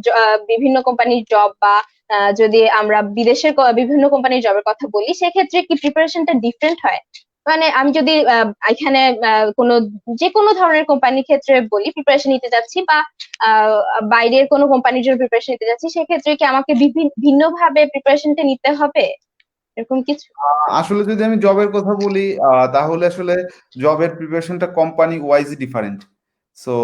বিভিন্ন কোম্পানির জব বা যদি আমরা বিদেশের বিভিন্ন কোম্পানির জবের কথা বলি, সেক্ষেত্রে কি প্রিপারেশনটা ডিফারেন্ট হয়? মানে আমি যদি এখানে কোনো যে কোনো ধরনের কোম্পানির ক্ষেত্রে বলি, প্রিপারেশন নিতে যাচ্ছি বা আহ, বাইরের কোনো কোম্পানির জন্য প্রিপারেশন নিতে যাচ্ছি, সেক্ষেত্রে কি আমাকে ভিন্নভাবে প্রিপারেশনটা নিতে হবে, এরকম কিছু? আসলে যদি আমি জবের কথা বলি, তাহলে আসলে জবের প্রিপারেশনটা কোম্পানি ওয়াইজ ডিফারেন্ট। সো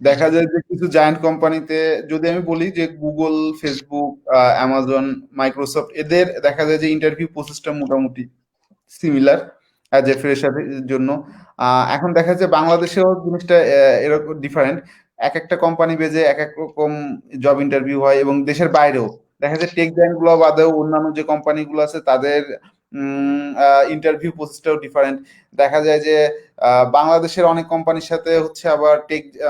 দেখা যায় যে কিছু জায়ান্ট কোম্পানিতে, যদি আমি বলি যে গুগল, ফেসবুক, অ্যামাজন, মাইক্রোসফট, এদের দেখা যায় যে ইন্টারভিউ প্রসেসটা মোটামুটি সিমিলার অ্যাজ এ ফ্রেশারের জন্য। এখন দেখা যাচ্ছে বাংলাদেশেও জিনিসটা এরকম ডিফারেন্ট। এক একটা কোম্পানি বেজে এক এক রকম জব ইন্টারভিউ হয়, এবং দেশের বাইরেও দেখা যায় টেক জায়ান্ট গুলো বাদেও অন্যান্য যে কোম্পানিগুলো আছে তাদের ইন্টারভিউ প্রসেসটাও ডিফারেন্ট। দেখা যায় যে বাংলাদেশের অনেক কোম্পানির সাথে হচ্ছে আবার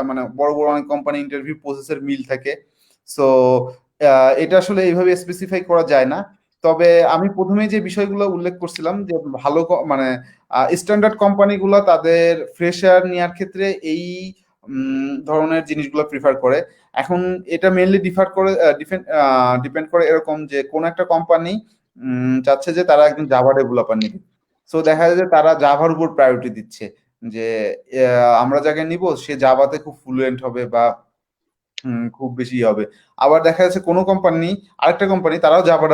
মানে বড় বড় অনেক কোম্পানি ইন্টারভিউ প্রসেসের মিল থাকে। সো এটা আসলে এইভাবে স্পেসিফাই করা যায় না। তবে আমি প্রথমেই যে বিষয়গুলো উল্লেখ করছিলাম যে ভালো মানে স্ট্যান্ডার্ড কোম্পানিগুলো তাদের ফ্রেশার নেওয়ার ক্ষেত্রে এই ধরনের জিনিসগুলো প্রিফার করে। এখন এটা মেইনলি ডিপেন্ড করে এরকম যে কোন একটা কোম্পানি চাচ্ছে যে তারা একজন জাভা ডেভেলপার নিবে। সো দেখা যায় যে তারা জাভার উপর প্রায়োরিটি দিচ্ছে, যে আমরা যাকে নিব সে জাভাতে খুব ফ্লুয়েন্ট হবে বা খুব বেশি হবে। আবার দেখা যাচ্ছে কোনো কোম্পানি, আরেকটা কোম্পানি তারাও জাভা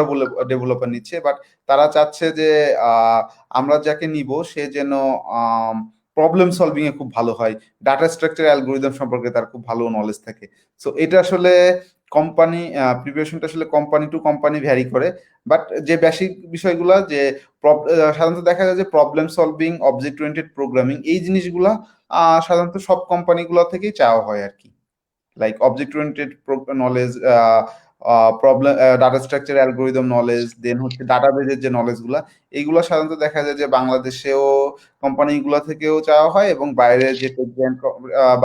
ডেভেলপার নিচ্ছে, বাট তারা চাচ্ছে যে আহ, আমরা যাকে নিব সে যেন প্রবলেম সলভিং এ খুব ভালো হয়, ডাটা স্ট্রাকচার অ্যালগোরিদম সম্পর্কে তার খুব ভালো নলেজ থাকে। সো এটা আসলে কোম্পানি প্রিপারেশনটা আসলে কোম্পানি টু কোম্পানি ভ্যারি করে। বাট যে বেসিক বিষয়গুলা যে সাধারণত দেখা যায় যে problem solving, object oriented programming, এই জিনিসগুলা সাধারণত সব কোম্পানিগুলো থেকেই চাওয়া হয় আর কি। Like object oriented knowledge, problem, data structure algorithm knowledge, then হচ্ছে ডাটাবেজের যে নলেজ গুলা, এইগুলো সাধারণত দেখা যায় যে বাংলাদেশেও কোম্পানিগুলো থেকেও চাওয়া হয়, এবং বাইরের যে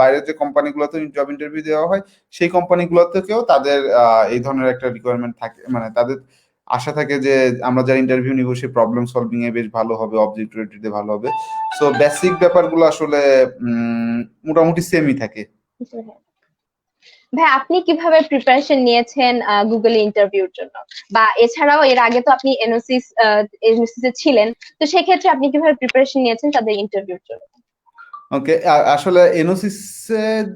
বাইরের যে কোম্পানিগুলোতে জব ইন্টারভিউ দেওয়া হয় সেই কোম্পানিগুলো থেকেও তাদের এই ধরনের একটা রিকোয়ারমেন্ট থাকে, মানে তাদের আশা থাকে যে আমরা যারা ইন্টারভিউ নিব সে প্রবলেম সলভিং এ বেশ ভালো হবে, অবজেক্ট ওরিয়েন্টেড ভালো হবে। সো বেসিক ব্যাপারগুলো আসলে মোটামুটি সেমই থাকে। জি ভাইয়া। ভাই আপনি কিভাবে প্রিপারেশন নিয়েছেন গুগল ইন্টারভিউর জন্য, বা এছাড়াও এর আগে তো আপনি এনওসিস এনওসিস এ ছিলেন, তো সেক্ষেত্রে আপনি কিভাবে প্রিপারেশন নিয়েছেন তাদের ইন্টারভিউর জন্য? ওকে, আসলে এনোসিস এর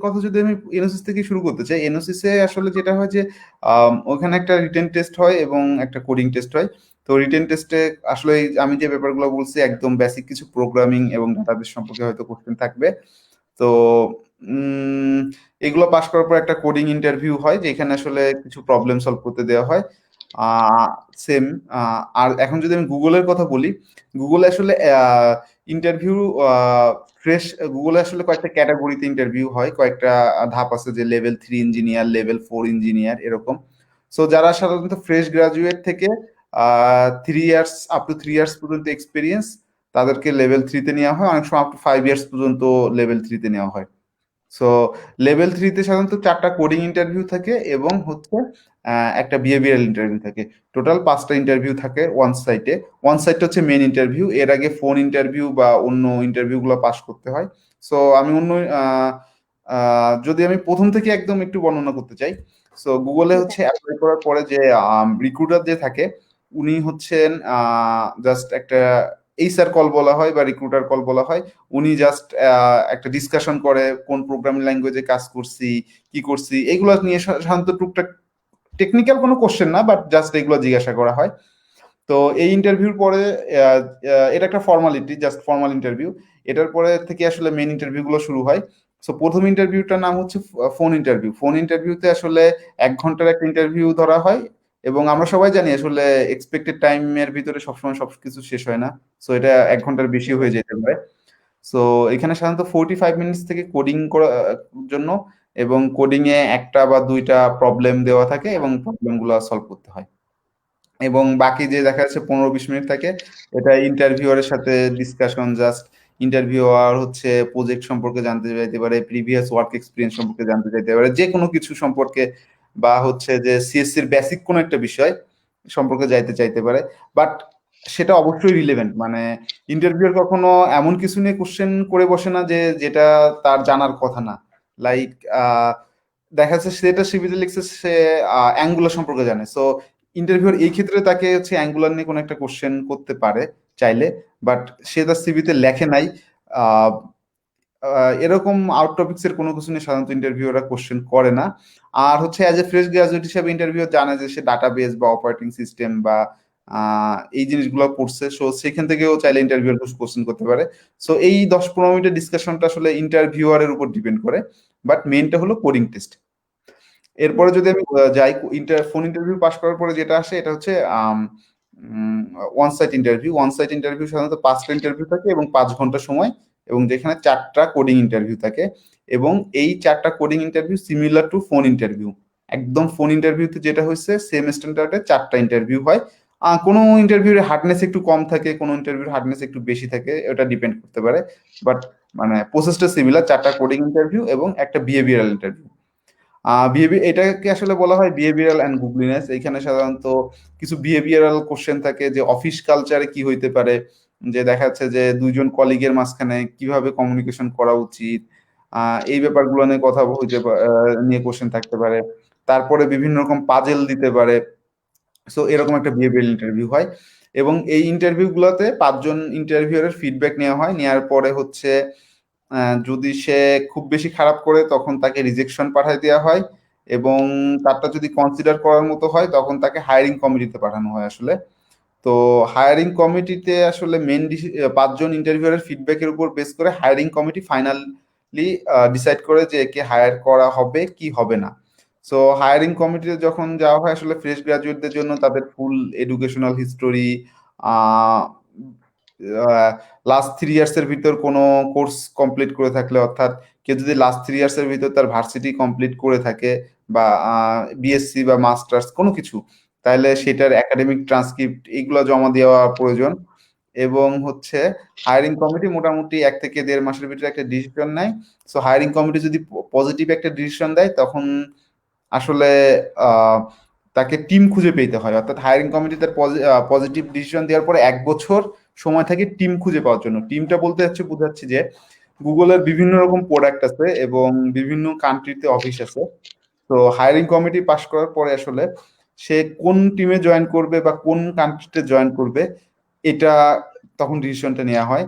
কথা যদি আমি এনোসিস থেকে শুরু করতে চাই, এনোসিস এ আসলে যেটা হয় যে ওখানে একটা রিটেন টেস্ট হয় এবং একটা কোডিং টেস্ট হয়। তো রিটেন টেস্টে আসলে আমি যে ব্যাপারগুলো বলছি একদম বেসিক কিছু প্রোগ্রামিং এবং ডাটাবেস সম্পর্কে হয়তো কোশ্চেন থাকবে। তো উম, এগুলো পাশ করার পর একটা কোডিং ইন্টারভিউ হয়, যেখানে আসলে কিছু প্রবলেম সলভ করতে দেওয়া হয়। সেম। আর এখন যদি আমি গুগলের কথা বলি, গুগলে আসলে ইন্টারভিউ ফ্রেশ, গুগলে আসলে কয়েকটা ক্যাটাগরিতে ইন্টারভিউ হয়, কয়েকটা ধাপ আছে, যে লেভেল 3 ইঞ্জিনিয়ার, লেভেল 4 ইঞ্জিনিয়ার, এরকম। সো যারা সাধারণত ফ্রেশ গ্রাজুয়েট থেকে 3 ইয়ার্স, আপ টু 3 ইয়ার্স পর্যন্ত এক্সপিরিয়েন্স, তাদেরকে লেভেল 3-তে নেওয়া হয়, অনেক সময় আপ টু 5 ইয়ার্স পর্যন্ত লেভেল 3-তে নেওয়া হয়। সো লেভেল 3-তে সাধারণত 4টা কোডিং ইন্টারভিউ থাকে এবং হচ্ছে একটা বিহেভিয়ারাল ইন্টারভিউ থাকে। টোটাল 5টা ইন্টারভিউ থাকে ওয়ান সাইটে হচ্ছে মেন ইন্টারভিউ, এর আগে ফোন ইন্টারভিউ বা অন্য ইন্টারভিউ গুলো পাস করতে হয়। সো আমি অন্য যদি আমি প্রথম থেকে একদম একটু বর্ণনা করতে চাই, সো গুগলে হচ্ছে অ্যাপ্লাই করার পরে যে রিক্রুটার যে থাকে, উনি হচ্ছেন জাস্ট একটা এইচআর কল বলা হয় বা রিক্রুটার কল বলা হয়। উনি জাস্ট একটা ডিসকাশন করে কোন প্রোগ্রামিং ল্যাঙ্গুয়েজে কাজ করছি, কি করছি, এগুলো নিয়ে সাধারণত টুকটাক টেকনিক্যাল কোনো কোশ্চেন না, বাট জাস্ট এগুলো জিজ্ঞাসা করা হয়। তো এই ইন্টারভিউর পরে আহ, এটা একটা ফর্মালিটি, জাস্ট ফর্মাল ইন্টারভিউ। এটার পরে থেকে আসলে মেন ইন্টারভিউ গুলো শুরু হয়। সো প্রথম ইন্টারভিউটার নাম হচ্ছে ফোন ইন্টারভিউ। ফোন ইন্টারভিউতে আসলে 1 ঘন্টার একটা ইন্টারভিউ ধরা হয়, এবং আমরা সবাই জানি আসলে এক্সপেক্টেড টাইমের ভিতরে সবসময় সবকিছু শেষ হয় না। সো এটা 1 ঘন্টার বেশি হয়ে যেতে পারে। সো এখানে সাধারণত 45 মিনিটস থেকে কোডিং করার জন্য, এবং কোডিং এ একটা বা দুইটা প্রবলেম দেওয়া থাকে এবং প্রবলেম গুলো সলভ করতে হয়। এবং বাকি যে দেখা যাচ্ছে 15-20 মিনিট থাকে, এটা ইন্টারভিউয়ারের সাথে ডিসকাশন, জাস্ট ইন্টারভিউয়ার হচ্ছে প্রজেক্ট সম্পর্কে জানতে চাইতে পারে, প্রিভিয়াস ওয়ার্ক এক্সপিরিয়েন্স সম্পর্কে জানতে চাইতে পারে, যে কোনো কিছু সম্পর্কে, বা হচ্ছে যে সিএসসির বেসিক কোনো একটা বিষয় সম্পর্কে যাইতে চাইতে পারে। বাট সেটা অবশ্যই রিলেভেন্ট, মানে ইন্টারভিউয়ার কখনো এমন কিছু নিয়ে কোশ্চেন করে বসে না যে যেটা তার জানার কথা না। লাইক দেখা যাচ্ছে সেটা সিভিতে লিখছে, সে অ্যাঙ্গুলার সম্পর্কে জানে। সো ইন্টারভিউর এই ক্ষেত্রে তাকে হচ্ছে অ্যাঙ্গুলার নিয়ে কোনো একটা কোশ্চেন করতে পারে চাইলে, বাট সে তার সিভিতে লেখে নাই। আহ, এরকম আউট টপিক্স এর কোনো কিছু নিয়ে সাধারণত ইন্টারভিউরা কোশ্চেন করে না। আর হচ্ছে অ্যাজ এ ফ্রেশ গ্রাজুয়েট হিসেবে ইন্টারভিউ জানে যে সে ডাটাবেস বা অপারেটিং সিস্টেম বা এই জিনিসগুলো পড়ছে, সো সেখান থেকেও চাইলে ইন্টারভিউর কোশ্চেন করতে পারে। সো এই 10-15 মিনিটের ডিসকাশনটা আসলে ইন্টারভিউয়ারের উপর ডিপেন্ড করে, বাট মেইনটা হলো কোডিং টেস্ট। এরপরে যদি আমি যাই, ফোন ইন্টারভিউ পাস করার পরে যেটা আসে এটা হচ্ছে onsite interview. Onsite interview সাধারণত 5টা ইন্টারভিউ থাকে এবং 5 ঘন্টা সময়, এবং যেখানে 4টা কোডিং ইন্টারভিউ থাকে। এবং এই 4টা coding interview similar to phone interview. একদম ফোন ইন্টারভিউতে যেটা হয়েছে সেম স্ট্যান্ডার্ডে 4টা ইন্টারভিউ হয়। কোনো ইন্টারভিউর হার্ডনেস একটু কম থাকে, কোনো ইন্টারভিউর হার্ডনেস একটু বেশি থাকে, এটা ডিপেন্ড করতে পারে। বাট মানে প্রসেসটা সিমিলার, 4টা কোডিং ইন্টারভিউ এবং একটা বিহেভিয়ারাল ইন্টারভিউ। এটাকে আসলে বলা হয় বিহেভিয়ারাল অ্যান্ড গুগলিনেস। এখানে সাধারণত কিছু বিহেভিয়ারাল কোশ্চেন থাকে, যে অফিস কালচারে কি হইতে পারে, যে দেখা যাচ্ছে যে দুইজন কলিগের মাঝখানে কিভাবে কমিউনিকেশন করা উচিত, এই ব্যাপারগুলো নিয়ে নিয়ে কোশ্চেন থাকতে পারে। তারপরে বিভিন্ন রকম পাজেল দিতে পারে, সো এরকম একটা বিহেভিয়ারাল ইন্টারভিউ হয়, এবং এই ইন্টারভিউগুলোতে 5 জন ইন্টারভিউয়ারের ফিডব্যাক নেওয়া হয়। নেওয়ার পরে হচ্ছে যদি সে খুব বেশি খারাপ করে তখন তাকে রিজেকশন পাঠিয়ে দেওয়া হয়, এবং তারটা যদি কনসিডার করার মতো হয় তখন তাকে হায়ারিং কমিটিতে পাঠানো হয় আসলে। তো হায়ারিং কমিটিতে আসলে 5 জন ইন্টারভিউয়ারের ফিডব্যাকের উপর বেস করে হায়ারিং কমিটি ফাইনালি ডিসাইড করে যে একে হায়ার করা হবে কি হবে না। সো হায়ারিং কমিটিতে যখন যাওয়া হয় আসলে ফ্রেশ গ্রাজুয়েটদের জন্য তাদের ফুল এডুকেশনাল হিস্টোরি, লাস্ট 3 ইয়ার্স এর ভিতর কোনো কোর্স কমপ্লিট করে থাকলে, অর্থাৎ কেউ যদি লাস্ট 3 ইয়ার্স এর ভিতর তার ভার্সিটি কমপ্লিট করে থাকে বা বিএসসি বা মাস্টার্স কোনো কিছু, তাহলে সেটার একাডেমিক ট্রান্সক্রিপ্ট এগুলো জমা দেওয়া প্রয়োজন। এবং হচ্ছে হায়ারিং কমিটি মোটামুটি 1 থেকে 1.5 মাসের ভিতরে একটা ডিসিশন নেয়। সো হায়ারিং কমিটি যদি পজিটিভ একটা ডিসিশন দেয় তখন আসলে আহ, তাকে টিম খুঁজে পেতে হয়, অর্থাৎ হায়ারিং কমিটি তার পজিটিভ ডিসিশন দেওয়ার পরে 1 বছর সময় থাকে টিম খুঁজে পাওয়ার জন্য। টিমটা বলতে হচ্ছে বোঝাচ্ছি যে গুগলের বিভিন্ন রকম প্রোডাক্ট আছে এবং বিভিন্ন কান্ট্রিতে অফিস আছে। তো হায়ারিং কমিটি পাশ করার পরে আসলে সে কোন টিমে জয়েন করবে বা কোন কান্ট্রিতে জয়েন করবে এটা তখন ডিসিশনটা নেওয়া হয়।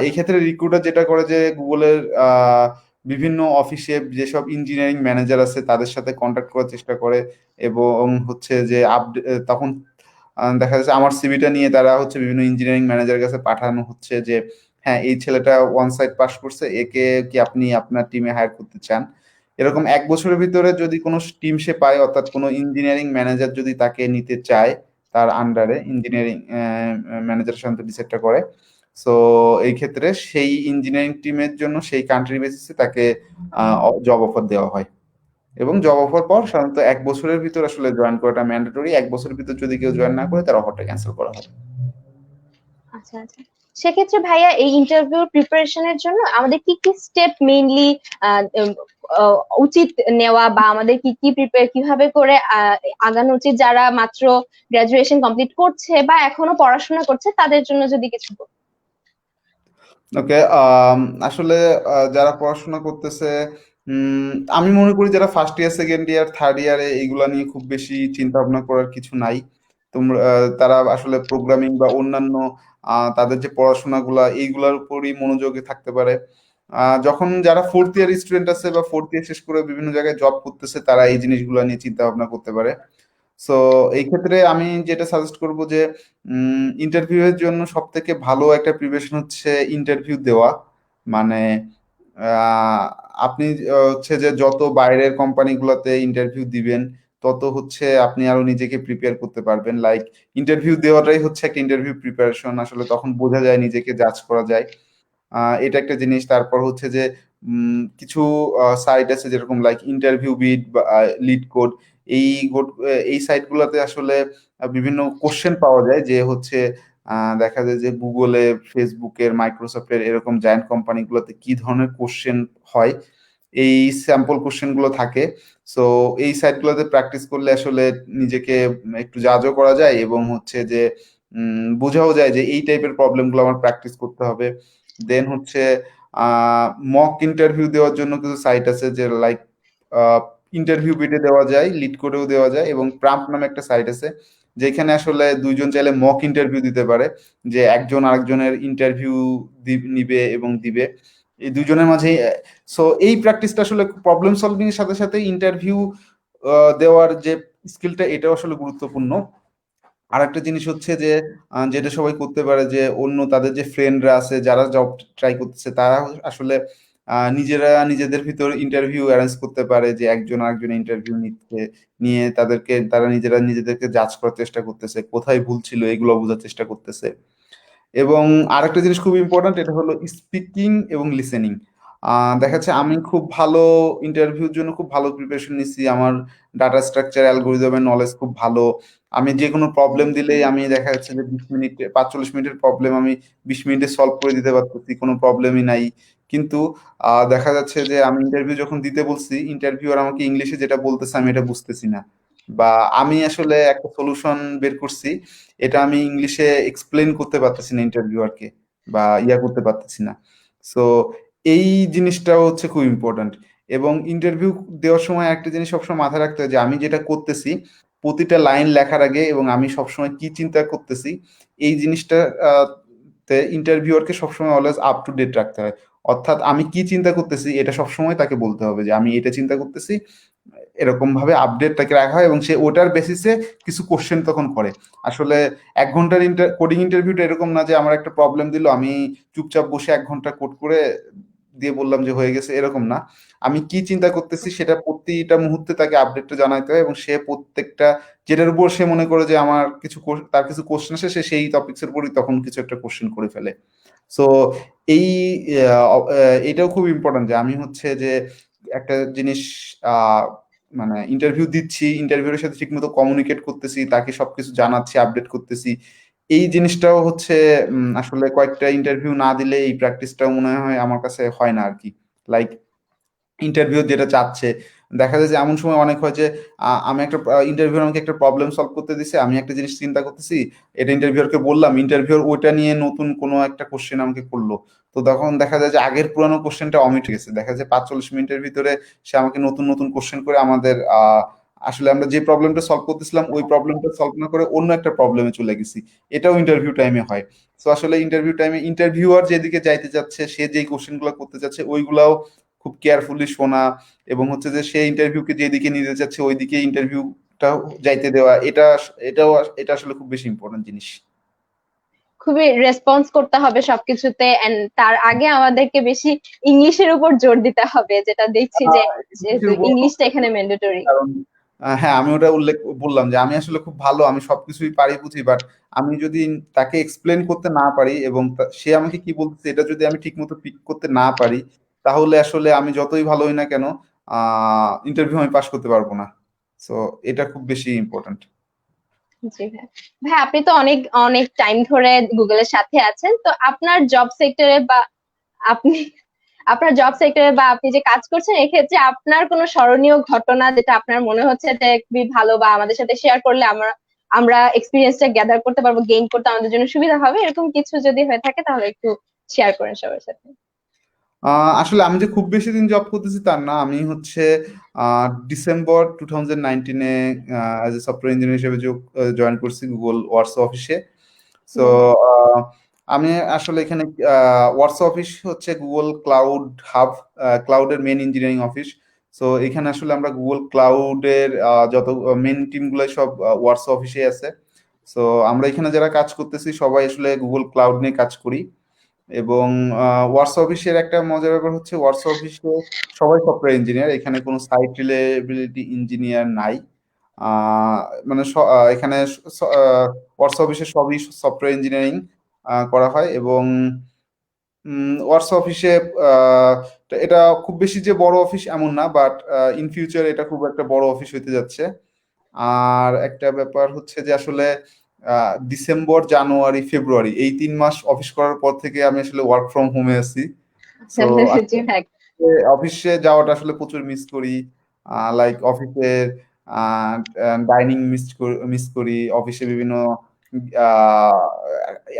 এই ক্ষেত্রে রিক্রুটার যেটা করে যে গুগলের বিভিন্ন অফিসে যেসব ইঞ্জিনিয়ারিং ম্যানেজার আছে তাদের সাথে কন্ট্যাক্ট করার চেষ্টা করে, এবং হচ্ছে যে তখন দেখা যাচ্ছে আমার সিভিটা নিয়ে তারা হচ্ছে বিভিন্ন ইঞ্জিনিয়ারিং ম্যানেজারের কাছে পাঠানো হচ্ছে যে হ্যাঁ এই ছেলেটা ওয়ান সাইড পাস করছে, একে কি আপনি আপনার টিমে হায়ার করতে চান। এরকম 1 বছরের ভিতরে যদি কোনো টিম সে পায়, অর্থাৎ কোনো ইঞ্জিনিয়ারিং ম্যানেজার যদি তাকে নিতে চায় তার আন্ডারে, ইঞ্জিনিয়ারিং ম্যানেজারের সাথে ডিসাইডটা করে। সো এই ক্ষেত্রে সেই ইঞ্জিনিয়ারিং টিমের জন্য সেই কান্ট্রি বেসিসে তাকে জব অফার দেওয়া হয়, এবং জব অফার পর সাধারণত 1 বছরের ভিতর আসলে জয়েন করাটা ম্যান্ডেটরি। 1 বছরের ভিতর যদি কেউ জয়েন না করে তার অফারটা ক্যান্সেল করা হয়। আচ্ছা আচ্ছা, সেক্ষেত্রে ভাইয়া এই ইন্টারভিউ প্রিপারেশনের জন্য আমাদের কি কি স্টেপ মেইনলি উচিত নেওয়া, বা আমাদের কি কি প্রিপেয়ার কিভাবে করে আগানো উচিত, যারা মাত্র গ্রাজুয়েশন কমপ্লিট করছে বা এখনো পড়াশোনা করছে তাদের জন্য যদি কিছু ওকে, আসলে যারা পড়াশোনা করতেছে, উম, আমি মনে করি যারা first year, second year, third ইয়ারে এইগুলা নিয়ে খুব বেশি চিন্তা ভাবনা করার কিছু নাই। তোমরা তারা আসলে প্রোগ্রামিং বা অন্যান্য তাদের যে পড়াশোনাগুলা এইগুলার উপরই মনোযোগী থাকতে পারে। যখন যারা ফোর্থ ইয়ার স্টুডেন্ট আছে বা ফোর্থ ইয়ার শেষ করে বিভিন্ন জায়গায় জব করতেছে তারা এই জিনিসগুলো নিয়ে চিন্তা ভাবনা করতে পারে। সো এই ক্ষেত্রে আমি যেটা সাজেস্ট করব যে ইন্টারভিউ এর জন্য সব থেকে ভালো একটা প্রিপারেশন হচ্ছে ইন্টারভিউ দেওয়া। মানে আহ, আপনি হচ্ছে যে যত বাইরের কোম্পানিগুলোতে ইন্টারভিউ দিবেন তত হচ্ছে আপনি আরো নিজেকে প্রিপেয়ার করতে পারবেন। লাইক ইন্টারভিউ দেওয়াটাই হচ্ছে একটা ইন্টারভিউ প্রিপারেশন, আসলে তখন বোঝা যায়, নিজেকে জাজ করা যায়। এটা একটা জিনিস। তারপর হচ্ছে যে কিছু সাইট আছে যেরকম লাইক ইন্টারভিউ বিট বা লিড কোড, এই এই সাইট গুলোতে আসলে বিভিন্ন কোশ্চেন পাওয়া যায় যে হচ্ছে দেখা যায় যে গুগলে, ফেসবুকের, মাইক্রোসফটের এরকম জায়ান্ট কোম্পানিগুলোতে কি ধরনের কোশ্চেন হয়, এই স্যাম্পল কোশ্চেন গুলো থাকে। সো এই সাইটগুলোতে প্র্যাকটিস করলে আসলে নিজেকে একটু জাজও করা যায়, এবং হচ্ছে যে বোঝাও যায় যে এই টাইপের প্রবলেমগুলো আমার প্র্যাকটিস করতে হবে। দেন হচ্ছে মক ইন্টারভিউ দেওয়ার জন্য কিছু সাইট আছে যে লাইক ইন্টারভিউ বিটে দেওয়া যায়, লিড করেও দেওয়া যায়, এবং প্রাম্প নামে একটা সাইট আছে যেখানে আসলে দুইজন চাইলে মক ইন্টারভিউ দিতে পারে, যে একজন আরেকজনের ইন্টারভিউ নিবে এবং দিবে এই দুজনের মাঝে। সো এই প্র্যাকটিসটা আসলে প্রবলেম সলভিং এর সাথে সাথে ইন্টারভিউ দেওয়ার যে স্কিলটা এটাও আসলে গুরুত্বপূর্ণ। আর একটা জিনিস হচ্ছে যে যেটা সবাই করতে পারে যে অন্য তাদের যে ফ্রেন্ডরা আছে যারা জব ট্রাই করতেছে তারা আসলে নিজেরা নিজেদের ভিতর ইন্টারভিউ অ্যারেঞ্জ করতে পারে, যে একজন আরেকজন ইন্টারভিউ নিচ্ছে, নিয়ে তারা নিজেরা নিজেদেরকে জাজ করার চেষ্টা করতেছে, কোথায় ভুল ছিল এগুলো বোঝার চেষ্টা করতেছে। এবং আরেকটা জিনিস খুব ইম্পর্ট্যান্ট, এটা হলো স্পিকিং এবং লিসেনিং। দেখা যাচ্ছে আমি খুব ভালো ইন্টারভিউর জন্য খুব ভালো প্রিপারেশন নিচ্ছি, আমার ডাটা স্ট্রাকচার অ্যালগোরিদমের নলেজ খুব ভালো। আমি যে কোনো প্রবলেম দিলেই আমি দেখা যাচ্ছে যে 20 মিনিটে, 45 মিনিটের প্রবলেম আমি 20 মিনিটে সলভ করে দিতে পারতেছি, কোনো প্রবলেমই নাই। কিন্তু দেখা যাচ্ছে যে আমি ইন্টারভিউ যখন দিতে বলছি, ইন্টারভিউয়ার আমাকে ইংলিশে যেটা বলতেছে আমি এটা বুঝতেছি না, বা আমি আসলে একটা সলিউশন বের করছি, এটা আমি ইংলিশে এক্সপ্লেন করতে পারতেছি না ইন্টারভিউয়ারকে, বা করতে পারতেছি না। সো এই জিনিসটাও হচ্ছে খুব ইম্পর্ট্যান্ট। এবং ইন্টারভিউ দেওয়ার সময় একটা জিনিস সবসময় মাথায় রাখতে হয় যে আমি যেটা করতেছি প্রতিটা লাইন লেখার আগে এবং আমি সবসময় কি চিন্তা করতেছি এই জিনিসটা তে ইন্টারভিউয়ারকে সবসময় অলওয়েজ আপ টু ডেট রাখতে হয়। অর্থাৎ আমি কি চিন্তা করতেছি এটা সবসময় তাকে বলতে হবে যে আমি এটা চিন্তা করতেছি, এরকম ভাবে আপডেট তাকে রাখা হয় এবং সে ওটার বেসিসে কিছু কোশ্চেন তখন করে। আসলে 1 ঘন্টার কোডিং ইন্টারভিউটা এরকম না যে আমার একটা প্রবলেম দিল আমি চুপচাপ বসে 1 ঘন্টা কোড করে দিয়ে বললাম যে হয়ে গেছে, এরকম না। আমি কি চিন্তা করতেছি সেটা প্রতিটা মুহূর্তে তাকে আপডেটটা জানাইতে হয় এবং সে প্রত্যেকটা যেটার উপর সে মনে করে যে আমার কিছু তার কিছু কোশ্চেন আসে সে সেই টপিকস এর উপরই তখন কিছু একটা কোশ্চেন করে ফেলে। সো এই এটাও খুব ইম্পর্টেন্ট যে আমি হচ্ছে যে একটা জিনিস আহ, মানে ইন্টারভিউ দিচ্ছি, ইন্টারভিউর সাথে ঠিকমতো কমিউনিকেট করতেছি, তাকে সবকিছু জানাচ্ছি, আপডেট করতেছি। এই জিনিসটাও হচ্ছে আসলে কয়েকটা ইন্টারভিউ না দিলে এই প্র্যাকটিসটাও মনে হয় আমার কাছে হয় না আর কি। লাইক ইন্টারভিউ যেটা চাচ্ছে, দেখা যায় যে এমন সময় অনেক হয় যে আমি একটা ইন্টারভিউ আমাকে একটা প্রবলেম সলভ করতে দিছে, আমি একটা জিনিস চিন্তা করতেছি, এটা ইন্টারভিউরকে বললাম, ইন্টারভিউর ওইটা নিয়ে নতুন কোনো একটা কোশ্চেন আমাকে করলো। তো তখন দেখা যায় যে আগের পুরানো কোশ্চেনটা অমিট হয়ে গেছে, দেখা যায় 45 মিনিটের ভিতরে সে আমাকে নতুন নতুন কোশ্চেন করে আমাদের আসলে আমরা যে প্রবলেমটা সলভ করতেছিলাম ওই প্রবলেমটা সলভ না করে অন্য একটা প্রবলেমে চলে গেছি। এটাও ইন্টারভিউ টাইমে হয়। তো আসলে ইন্টারভিউ টাইমে ইন্টারভিউয়ার যেদিকে যাইতে যাচ্ছে, সে যেই কোশ্চেন গুলো করতে যাচ্ছে ওইগুলাও খুব কেয়ারফুলি শোনা এবং হচ্ছে যে সে ইন্টারভিউকে যেদিকে নিতে চাচ্ছে ওইদিকে ইন্টারভিউটা যাইতে দেওয়া, এটাও এটা আসলে খুব বেশি ইম্পর্টেন্ট জিনিস। খুবই রেসপন্স করতে হবে সবকিছুতে, এন্ড তার আগে আমাদেরকে বেশি ইংলিশের উপর জোর দিতে হবে, যেটা দেখছি যে যেহেতু ইংলিশের উপর ইংলিশটা এখানে ম্যান্ডেটরি। কারণ হ্যাঁ আমি ওটা উল্লেখ বললাম যে আমি আসলে খুব ভালো, আমি সবকিছুই পারি বুঝি, বাট আমি যদি তাকে এক্সপ্লেন করতে না পারি এবং সে আমাকে কি বলতেছে এটা যদি আমি ঠিক মতো পিক করতে না পারি, তাহলে আসলে আমি যতই ভালো হই না কেন ইন্টারভিউ আমি পাশ করতে পারবো না। সো এটা খুব বেশি ইম্পর্ট্যান্ট। জি ভাই। ভাই আপনি তো অনেক অনেক টাইম ধরে গুগলের সাথে আছেন, তো আপনার জব সেক্টরে বা আপনি আপনার জব সেক্টরে বা আপনি যে কাজ করছেন এক্ষেত্রে আপনার কোনো স্মরণীয় ঘটনা যেটা আপনার মনে হচ্ছে যে খুবই ভালো বা আমাদের সাথে শেয়ার করলে আমরা আমরা এক্সপিরিয়েন্সটা গ্যাদার করতে পারবো, গেইন করতে আমাদের জন্য সুবিধা হবে, এরকম কিছু যদি হয়ে থাকে তাহলে একটু শেয়ার করেন সবার সাথে। আসলে আমি যে খুব বেশি দিন জব করতেছি তার না, আমি হচ্ছে ডিসেম্বর 2019-এ অ্যাজ এ সফটওয়্যার ইঞ্জিনিয়ার হিসেবে জয়েন করছি গুগল ওয়ার্কস অফিসে। So hmm. আমি আসলে এখানে ওয়ার্কস অফিস হচ্ছে গুগল ক্লাউড হাব, ক্লাউডের মেন ইঞ্জিনিয়ারিং অফিস। সো এখানে আসলে আমরা গুগল ক্লাউডের যত মেন টিমগুলো সব ওয়ার্কস অফিসে আছে। সো আমরা এখানে যারা কাজ করতেছি সবাই আসলে গুগল ক্লাউড নিয়ে কাজ করি। এবং ওয়ার্কস অফিসের একটা মজার ব্যাপার হচ্ছে ওয়ার্কস অফিসে সবাই সফটওয়্যার ইঞ্জিনিয়ার, এখানে কোনো সাইট রিলায়েবিলিটি ইঞ্জিনিয়ার নাই। আহ, মানে এখানে ওয়ার্কস অফিসে সবই সফটওয়্যার ইঞ্জিনিয়ারিং করা হয়। এবং ওয়ার্কস অফিসে এটা খুব বেশি যে বড় অফিস এমন না, বাট ইন ফিউচার এটা খুব একটা বড় অফিস হইতে যাচ্ছে। আর একটা ব্যাপার হচ্ছে যে আসলে ডিসেম্বর জানুয়ারি ফেব্রুয়ারি এই 3 মাস অফিস করার পর থেকে আমি আসলে ওয়ার্ক ফ্রম হোমে আছি। সো জি ভাই। অফিসে যাওয়াটা আসলে প্রচুর মিস করি। লাইক অফিসের ডাইনিং মিস করি, অফিসে বিভিন্ন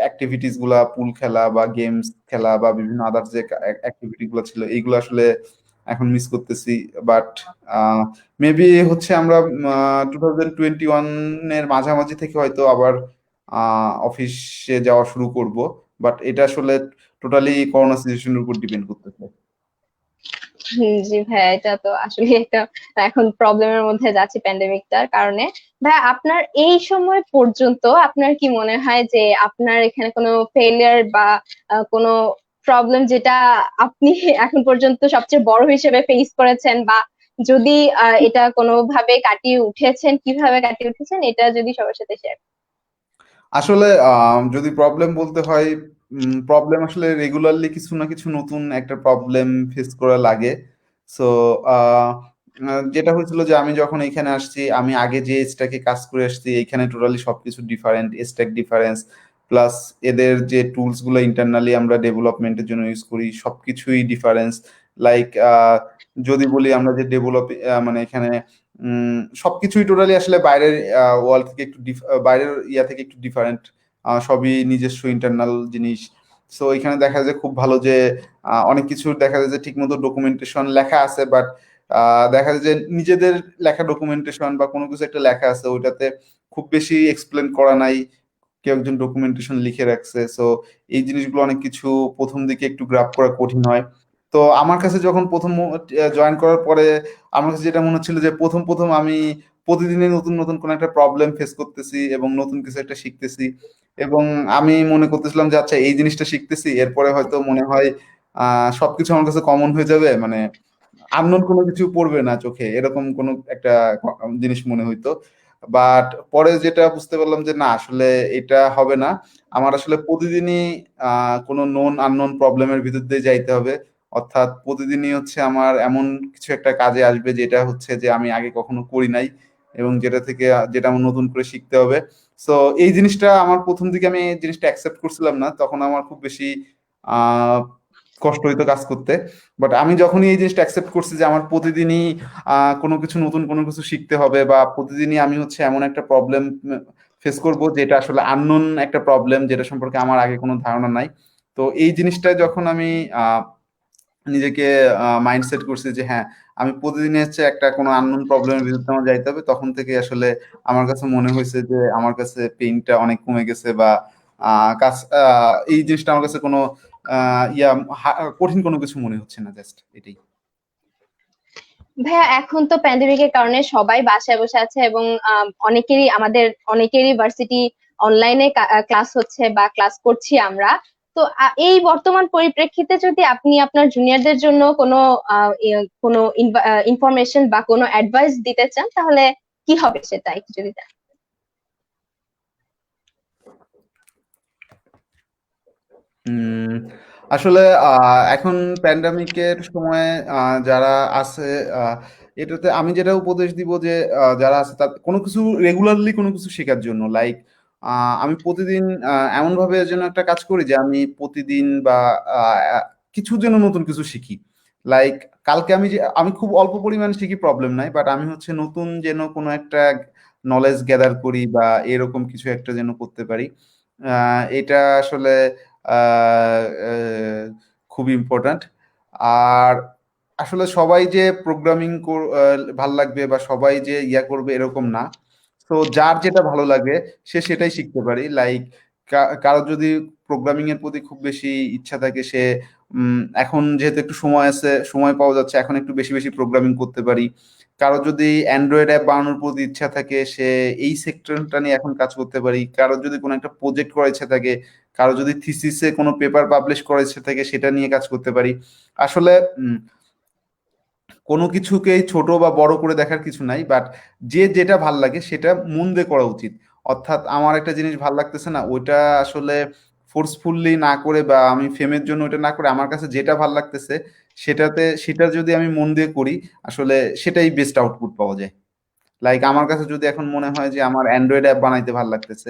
অ্যাক্টিভিটিস গুলা, পুল খেলা বা গেমস খেলা বা বিভিন্ন আদার যে অ্যাক্টিভিটি গুলো ছিল এইগুলো আসলে এখন মিস করতেছি। বাট মেবি হচ্ছে আমরা 2021-এর মাঝামাঝি থেকে হয়তো আবার অফিসে যাওয়া শুরু করব। বাট এটা আসলে টোটালি করোনা সিচুয়েশনের উপর ডিপেন্ড করতেছে। জি ভাই, এটা তো আসলে একটা এখন প্রবলেমের মধ্যে যাচ্ছি প্যান্ডেমিকটার কারণে। ভাই আপনার এই সময় পর্যন্ত আপনার কি মনে হয় যে আপনার এখানে কোনো ফেলিয়ার বা কোনো প্রবলেম যেটা আপনি এখন পর্যন্ত সবচেয়ে বড় হিসেবে ফেস করেছেন, বা যদি এটা কোনোভাবে কাটিয়ে উঠেছেন, কিভাবে কাটিয়ে উঠেছেন, এটা যদি সবার সাথে শেয়ার। আসলে যদি প্রবলেম বলতে হয়, প্রবলেম আসলে রেগুলারলি কিছু না কিছু নতুন একটা প্রবলেম ফেস করা লাগে। সো যেটা হয়েছিল যে আমি যখন এখানে আসছি, আমি আগে যে স্ট্যাকে কাজ করে আসছি এখানে টোটালি সবকিছু ডিফারেন্ট, স্ট্যাক ডিফারেন্স, প্লাস এদের যে টুলস গুলো ইন্টারনালি আমরা ডেভেলপমেন্টের জন্য ইউজ করি সবকিছুই ডিফারেন্স। লাইক যদি বলি আমরা যে মানে এখানে সবকিছুই টোটালি আসলে বাইরের ওয়ার্ল্ড থেকে একটু বাইরের ইয়া থেকে একটু ডিফারেন্ট, সবই নিজস্ব ইন্টারনাল জিনিস। সো এখানে দেখা যায় খুব ভালো যে অনেক কিছু দেখা যায় যে ঠিকমতো ডকুমেন্টেশন লেখা আছে, বাট দেখা যায় যে নিজেদের লেখা ডকুমেন্টেশন বা কোনো কিছু একটা লেখা আছে ওইটাতে খুব বেশি এক্সপ্লেন করা নাই, কেউ একজন ডকুমেন্টেশন লিখে রাখছে। সো এই জিনিসগুলো অনেক কিছু প্রথম দিকে একটু গ্রাপ করা কঠিন হয়। তো আমার কাছে যখন প্রথম জয়েন করার পরে আমার কাছে যেটা মনে হচ্ছিল যে প্রথম প্রথম আমি প্রতিদিনই নতুন নতুন কোনো একটা প্রবলেম ফেস করতেছি এবং নতুন কিছু একটা শিখতেছি, এবং আমি মনে করতেছিলাম যে আচ্ছা এই জিনিসটা শিখতেছি, এরপরে হয়তো মনে হয় সবকিছু আমার কাছে কমন হয়ে যাবে, মানে আননোন কোনো কিছু পড়বে না চোখে, এরকম কোনো একটা জিনিস মনে হইতো। বাট পরে যেটা বুঝতে পারলাম যে না, আসলে এটা হবে না। আমার আসলে প্রতিদিনই কোনো নোন আননোন প্রবলেমের ভিতর দিয়ে যাইতে হবে। অর্থাৎ প্রতিদিনই হচ্ছে আমার এমন কিছু একটা কাজে আসবে যেটা হচ্ছে যে আমি আগে কখনো করি নাই, এবং যেটা থেকে যেটা আমার নতুন করে শিখতে হবে। সো এই জিনিসটা আমার প্রথম দিকে আমি এই জিনিসটা অ্যাকসেপ্ট করছিলাম না, তখন আমার খুব বেশি আহ কষ্ট হইতো কাজ করতে। বাট আমি যখনই এই জিনিসটা অ্যাকসেপ্ট করছি যে আমার প্রতিদিনই কোনো কিছু নতুন কোনো কিছু শিখতে হবে, বা প্রতিদিনই আমি হচ্ছে এমন একটা প্রবলেম ফেস করব যেটা আসলে আননোন একটা প্রবলেম, যেটা সম্পর্কে আমার আগে কোনো ধারণা নাই। তো এই জিনিসটা যখন আমি নিজেকে মাইন্ডসেট করছি যে হ্যাঁ, আমি প্রতিদিন হচ্ছে একটা কোনো আননোন প্রবলেমের বিরুদ্ধে আমার যাইতে হবে, তখন থেকে আসলে আমার কাছে মনে হয়েছে যে আমার কাছে পেইনটা অনেক কমে গেছে, বা এই জিনিসটা আমার কাছে কোনো কঠিন কোনো কিছু মনে হচ্ছে না, জাস্ট এটাই। ভাইয়া এখন তো প্যান্ডেমিকের কারণে সবাই বাসায় বসে আছে এবং অনেকেরই ভার্সিটি অনলাইনে ক্লাস হচ্ছে বা ক্লাস করছি আমরা। তো এই বর্তমান পরিপ্রেক্ষিতে যদি আপনি আপনার জুনিয়রদের জন্য কোনো ইনফরমেশন বা কোনো অ্যাডভাইস দিতে চান, তাহলে কি হবে সেটা একটু যদি জানান। উম, আসলে এখন প্যান্ডামিকের সময় যারা আছে, আহ, এটাতে আমি যেটা উপদেশ দিব যে যারা আছে তার কোনো কিছু রেগুলারলি কোনো কিছু শেখার জন্য, লাইক আমি প্রতিদিন এমন ভাবে যেন একটা কাজ করি যে আমি প্রতিদিন বা আহ, কিছু যেন নতুন কিছু শিখি। লাইক কালকে আমি খুব অল্প পরিমাণে শিখি, প্রবলেম নাই, বাট আমি হচ্ছে নতুন যেন কোনো একটা নলেজ গ্যাদার করি বা এরকম কিছু একটা যেন করতে পারি। এটা আসলে আহ, আহ, খুবই ইম্পর্ট্যান্ট। আর আসলে সবাই যে প্রোগ্রামিং ভাল লাগবে বা সবাই যে ইয়া করবে এরকম না। তো যার যেটা ভালো লাগে সে সেটাই শিখতে পারে। লাইক কারো যদি প্রোগ্রামিং এর প্রতি খুব বেশি ইচ্ছা থাকে, সে এখন যেহেতু একটু সময় আছে, সময় পাওয়া যাচ্ছে, এখন একটু বেশি বেশি প্রোগ্রামিং করতে পারি। কারো যদি অ্যান্ড্রয়েড অ্যাপ বানানোর প্রতি ইচ্ছা থাকে, সে এই সেক্টরটা নিয়ে এখন কাজ করতে পারি। কারো যদি কোনো একটা প্রজেক্ট করার ইচ্ছা থাকে, কারো যদি থিসিসে কোনো পেপার পাবলিশ করার ইচ্ছা থাকে, সেটা নিয়ে কাজ করতে পারি। আসলে কোনো কিছুকেই ছোট বা বড় করে দেখার কিছু নাই, বাট যে যেটা ভাল লাগে সেটা মন দিয়ে করা উচিত। অর্থাৎ আমার একটা জিনিস ভাল লাগতেছে না, ওইটা আসলে ফোর্সফুলি না করে বা আমি ফেমের জন্য ওইটা না করে আমার কাছে যেটা ভাল লাগতেছে সেটা যদি আমি মন দিয়ে করি, আসলে সেটাই বেস্ট আউটপুট পাওয়া যায়। লাইক আমার কাছে যদি এখন মনে হয় যে আমার অ্যান্ড্রয়েড অ্যাপ বানাইতে ভালো লাগতেছে,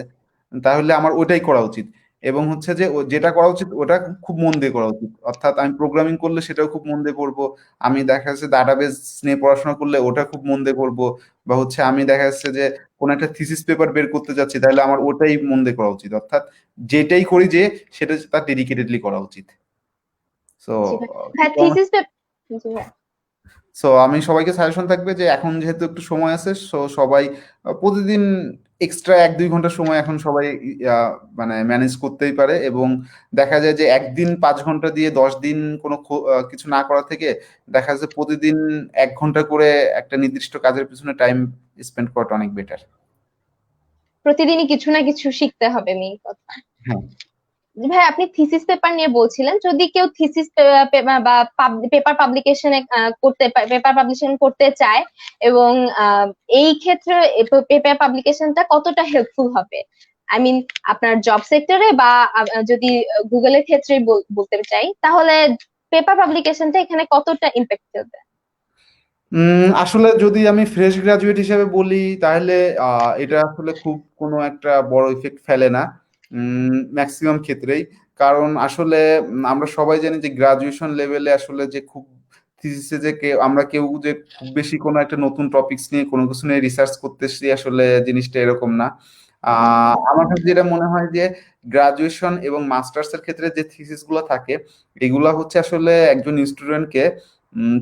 তাহলে আমার ওটাই করা উচিত। এবং হচ্ছে যে যেটা করা উচিত ওটা খুব মন দিয়ে করা উচিত। অর্থাৎ আমি প্রোগ্রামিং করলে সেটাও খুব মন দিয়ে করবো। আমি দেখা যাচ্ছে ডাটাবেস নিয়ে পড়াশোনা করলে ওটা খুব মন দিয়ে করবো। বা হচ্ছে আমি দেখা যাচ্ছে যে কোনো একটা থিসিস পেপার বের করতে যাচ্ছি, তাহলে আমার ওটাই মন দিয়ে করা উচিত। অর্থাৎ যেটাই করি যে সেটা তার ডেডিকেটেডলি করা উচিত। সো জি ভাই। হ্যাঁ, থিসিস পেপার। জি ভাই। সো আমি সবাইকে সাজেশন থাকবে যে এখন যেহেতু একটু সময় আছে, সবাই প্রতিদিন এক্সট্রা 1-2 ঘন্টা সময় এখন সবাই আহ, মানে ম্যানেজ করতেই পারে। এবং দেখা যায় যে একদিন 5 ঘন্টা দিয়ে 10 দিন কোনো কিছু না করা থেকে দেখা যায় প্রতিদিন 1 ঘন্টা করে একটা নির্দিষ্ট কাজের পিছনে টাইম স্পেন্ড করাটা অনেক বেটার। প্রতিদিনই কিছু না কিছু শিখতে হবে, মেইন কথা। হ্যাঁ। ভাই, আপনি থিসিস পেপার নিয়ে বলছিলেন, যদি কেউ থিসিস বা পেপার পাবলিশন করতে চায়, এবং আহ, এই ক্ষেত্রে পেপার পাবলিকেশনটা কতটা হেল্পফুল হবে? আই মিন, আপনার জব সেক্টরে বা যদি গুগলের ক্ষেত্রে বলতে চাই, তাহলে পেপার পাবলিকেশনটা এখানে কতটা ইম্প্যাক্ট ফেলবে? আসলে যদি আমি ফ্রেশ গ্রাজুয়েট হিসেবে বলি, তাহলে এটা আসলে খুব কোনো একটা বড় ইফেক্ট ফেলে না ম্যাক্সিমাম ক্ষেত্রেই। কারণ আসলে আমরা সবাই জানি যে গ্রাজুয়েশন লেভেলে আসলে যে খুব থিসিসে যে আমরা কেউ যে খুব বেশি কোনো একটা নতুন টপিকস নিয়ে কোনো কিছু নিয়ে রিসার্চ করতেছি, আসলে জিনিসটা এরকম না। আমার কাছে যেটা মনে হয় যে গ্রাজুয়েশন এবং মাস্টার্স এর ক্ষেত্রে যে থিসিস গুলো থাকে, এগুলা হচ্ছে আসলে একজন স্টুডেন্টকে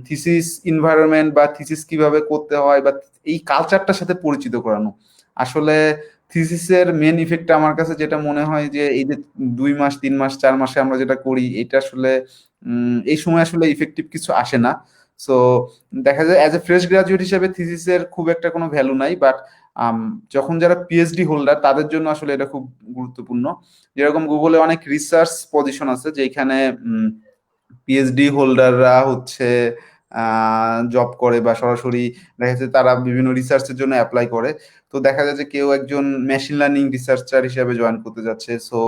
থিসিস এনভায়রনমেন্ট বা থিসিস কিভাবে করতে হয় বা এই কালচারটার সাথে পরিচিত করানো। আসলে থিসিসের মেন ইফেক্টটা আমার কাছে যেটা মনে হয় যে এই যে 2 মাস 3 মাস 4 মাসে আমরা যেটা করি এটা আসলে এই সময় আসলে ইফেক্টিভ কিছু আসে না। সো দেখা যায় অ্যাজ এ ফ্রেশ গ্রাজুয়েট হিসেবে থিসিসের খুব একটা কোনো ভ্যালু নাই, বাট যখন যারা পিএইচডি হোল্ডার তাদের জন্য আসলে এটা খুব গুরুত্বপূর্ণ। যেরকম গুগলে অনেক রিসার্চ পজিশন আছে যেখানে পিএইচডি হোল্ডাররা হচ্ছে জব করে বা সরাসরি দেখা যাচ্ছে তারা বিভিন্ন রিসার্চের জন্য অ্যাপ্লাই করে। তো দেখা যায় যে কেউ একজন মেশিন লার্নিং রিসার্চার হিসেবে জয়েন করতে যাচ্ছে, সো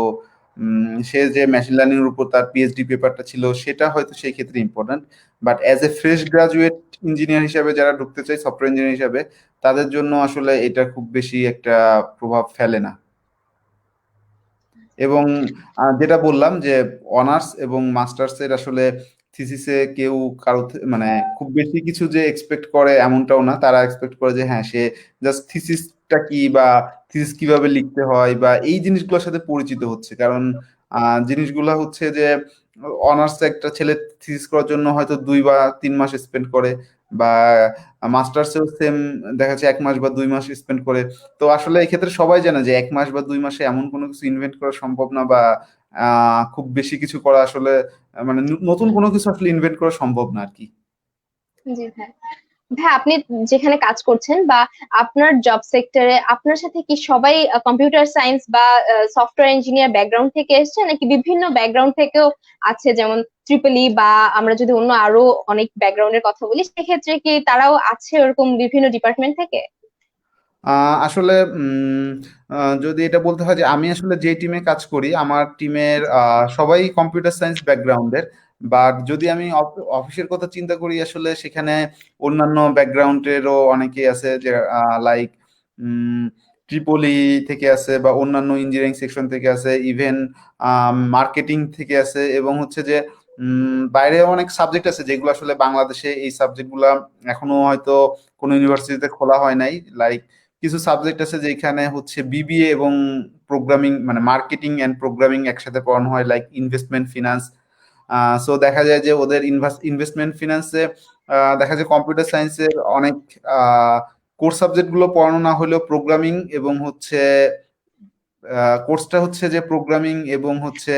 সে যে মেশিন লার্নিং এর উপর তার পিএইচডি পেপারটা ছিল সেটা হয়তো সেই ক্ষেত্রে important, but as a fresh graduate engineer হিসেবে যারা ঢুকতে চায় সফটওয়্যার ইঞ্জিনিয়ার হিসেবে তাদের জন্য আসলে এটা খুব বেশি একটা প্রভাব ফেলে না। এবং যেটা বললাম যে অনার্স এবং মাস্টার্স এর আসলে থিসিসে কেউ মানে খুব বেশি কিছু যে এক্সপেক্ট করে এমনটাও না, তারা এক্সপেক্ট করে যে হ্যাঁ সে জাস্ট থিসিসটা কি বা থিসিস কিভাবে লিখতে হয় বা এই জিনিসগুলোর সাথে পরিচিত হচ্ছে। কারণ জিনিসগুলো হচ্ছে যে অনার্স একটা ছেলে থিসিস করার জন্য হয়তো 2 বা 3 মাস স্পেন্ড করে, বা মাস্টার্সেও সেম দেখা যাচ্ছে 1 মাস বা 2 মাস স্পেন্ড করে। তো আসলে এই ক্ষেত্রে সবাই জানে যে 1 মাস বা 2 মাসে এমন কোনো কিছু ইনভেন্ট করা সম্ভব না, বা খুব বেশি কিছু করা আসলে মানে নতুন কোনো কিছু আসলে ইনভেন্ট করা সম্ভব না আর কি। জি ভাই। ভাই আপনি যেখানে কাজ করছেন বা আপনার জব সেক্টরে আপনার সাথে কি সবাই কম্পিউটার সায়েন্স বা সফটওয়্যার ইঞ্জিনিয়ার ব্যাকগ্রাউন্ড থেকে এসেছে, নাকি বিভিন্ন ব্যাকগ্রাউন্ড থেকেও আছে, যেমন ট্রিপল ই বা আমরা যদি অন্য আরো অনেক ব্যাকগ্রাউন্ডের কথা বলি সেক্ষেত্রে কি তারাও আছে ওরকম বিভিন্ন ডিপার্টমেন্ট থেকে? আসলে যদি এটা বলতে হয় যে আমি আসলে যে টিমে কাজ করি আমার টিমের সবাই কম্পিউটার সায়েন্স ব্যাকগ্রাউন্ডের, বাট যদি আমি অফিসের কথা চিন্তা করি আসলে সেখানে অন্যান্য ব্যাকগ্রাউন্ডেরও অনেকেই আছে, যে লাইক ট্রিপলি থেকে আছে বা অন্যান্য ইঞ্জিনিয়ারিং সেকশন থেকে আছে, ইভেন মার্কেটিং থেকে আছে, এবং হচ্ছে যে বাইরে অনেক সাবজেক্ট আছে যেগুলো আসলে বাংলাদেশে এই সাবজেক্টগুলো এখনো হয়তো কোনো ইউনিভার্সিটিতে খোলা হয় নাই। লাইক কিছু সাবজেক্ট আছে যেখানে হচ্ছে বিবিএ এবং প্রোগ্রামিং মানে মার্কেটিং এন্ড প্রোগ্রামিং একসাথে পড়ানো হয়, লাইক ইনভেস্টমেন্ট ফিনান্স। সো দেখা যায় যে ওদের ইনভেস্টমেন্ট ফিনান্সে দেখা যায় কম্পিউটার সায়েন্সের অনেক কোর্স সাবজেক্ট গুলো পড়ানো না হলেও প্রোগ্রামিং এবং হচ্ছে কোর্সটা হচ্ছে যে প্রোগ্রামিং এবং হচ্ছে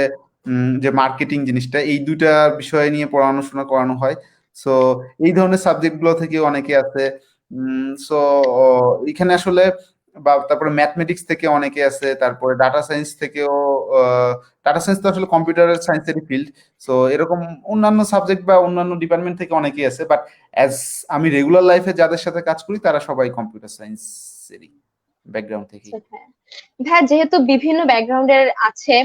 যে মার্কেটিং জিনিসটা এই দুইটা বিষয় নিয়ে পড়াশোনা করানো হয়। সো এই ধরনের সাবজেক্ট গুলো থেকে অনেকে আছে। সো এখানে আসলে বা তারপরে ম্যাথমেটিক্স থেকে অনেকে আছে, তারপরে ডাটা সায়েন্স থেকেও ডাটা সায়েন্স তো আসলে কম্পিউটার সায়েন্সেরই ফিল্ড। সো এরকম অন্যান্য সাবজেক্ট বা অন্যান্য ডিপার্টমেন্ট থেকে অনেকেই আছে, বাট অ্যাজ আমি রেগুলার লাইফে যাদের সাথে কাজ করি তারা সবাই কম্পিউটার সায়েন্সেরই ব্যাকগ্রাউন্ড থেকে। আচ্ছা ভাইয়া। ভাইয়া যেহেতু বিভিন্ন ব্যাকগ্রাউন্ডের আছে,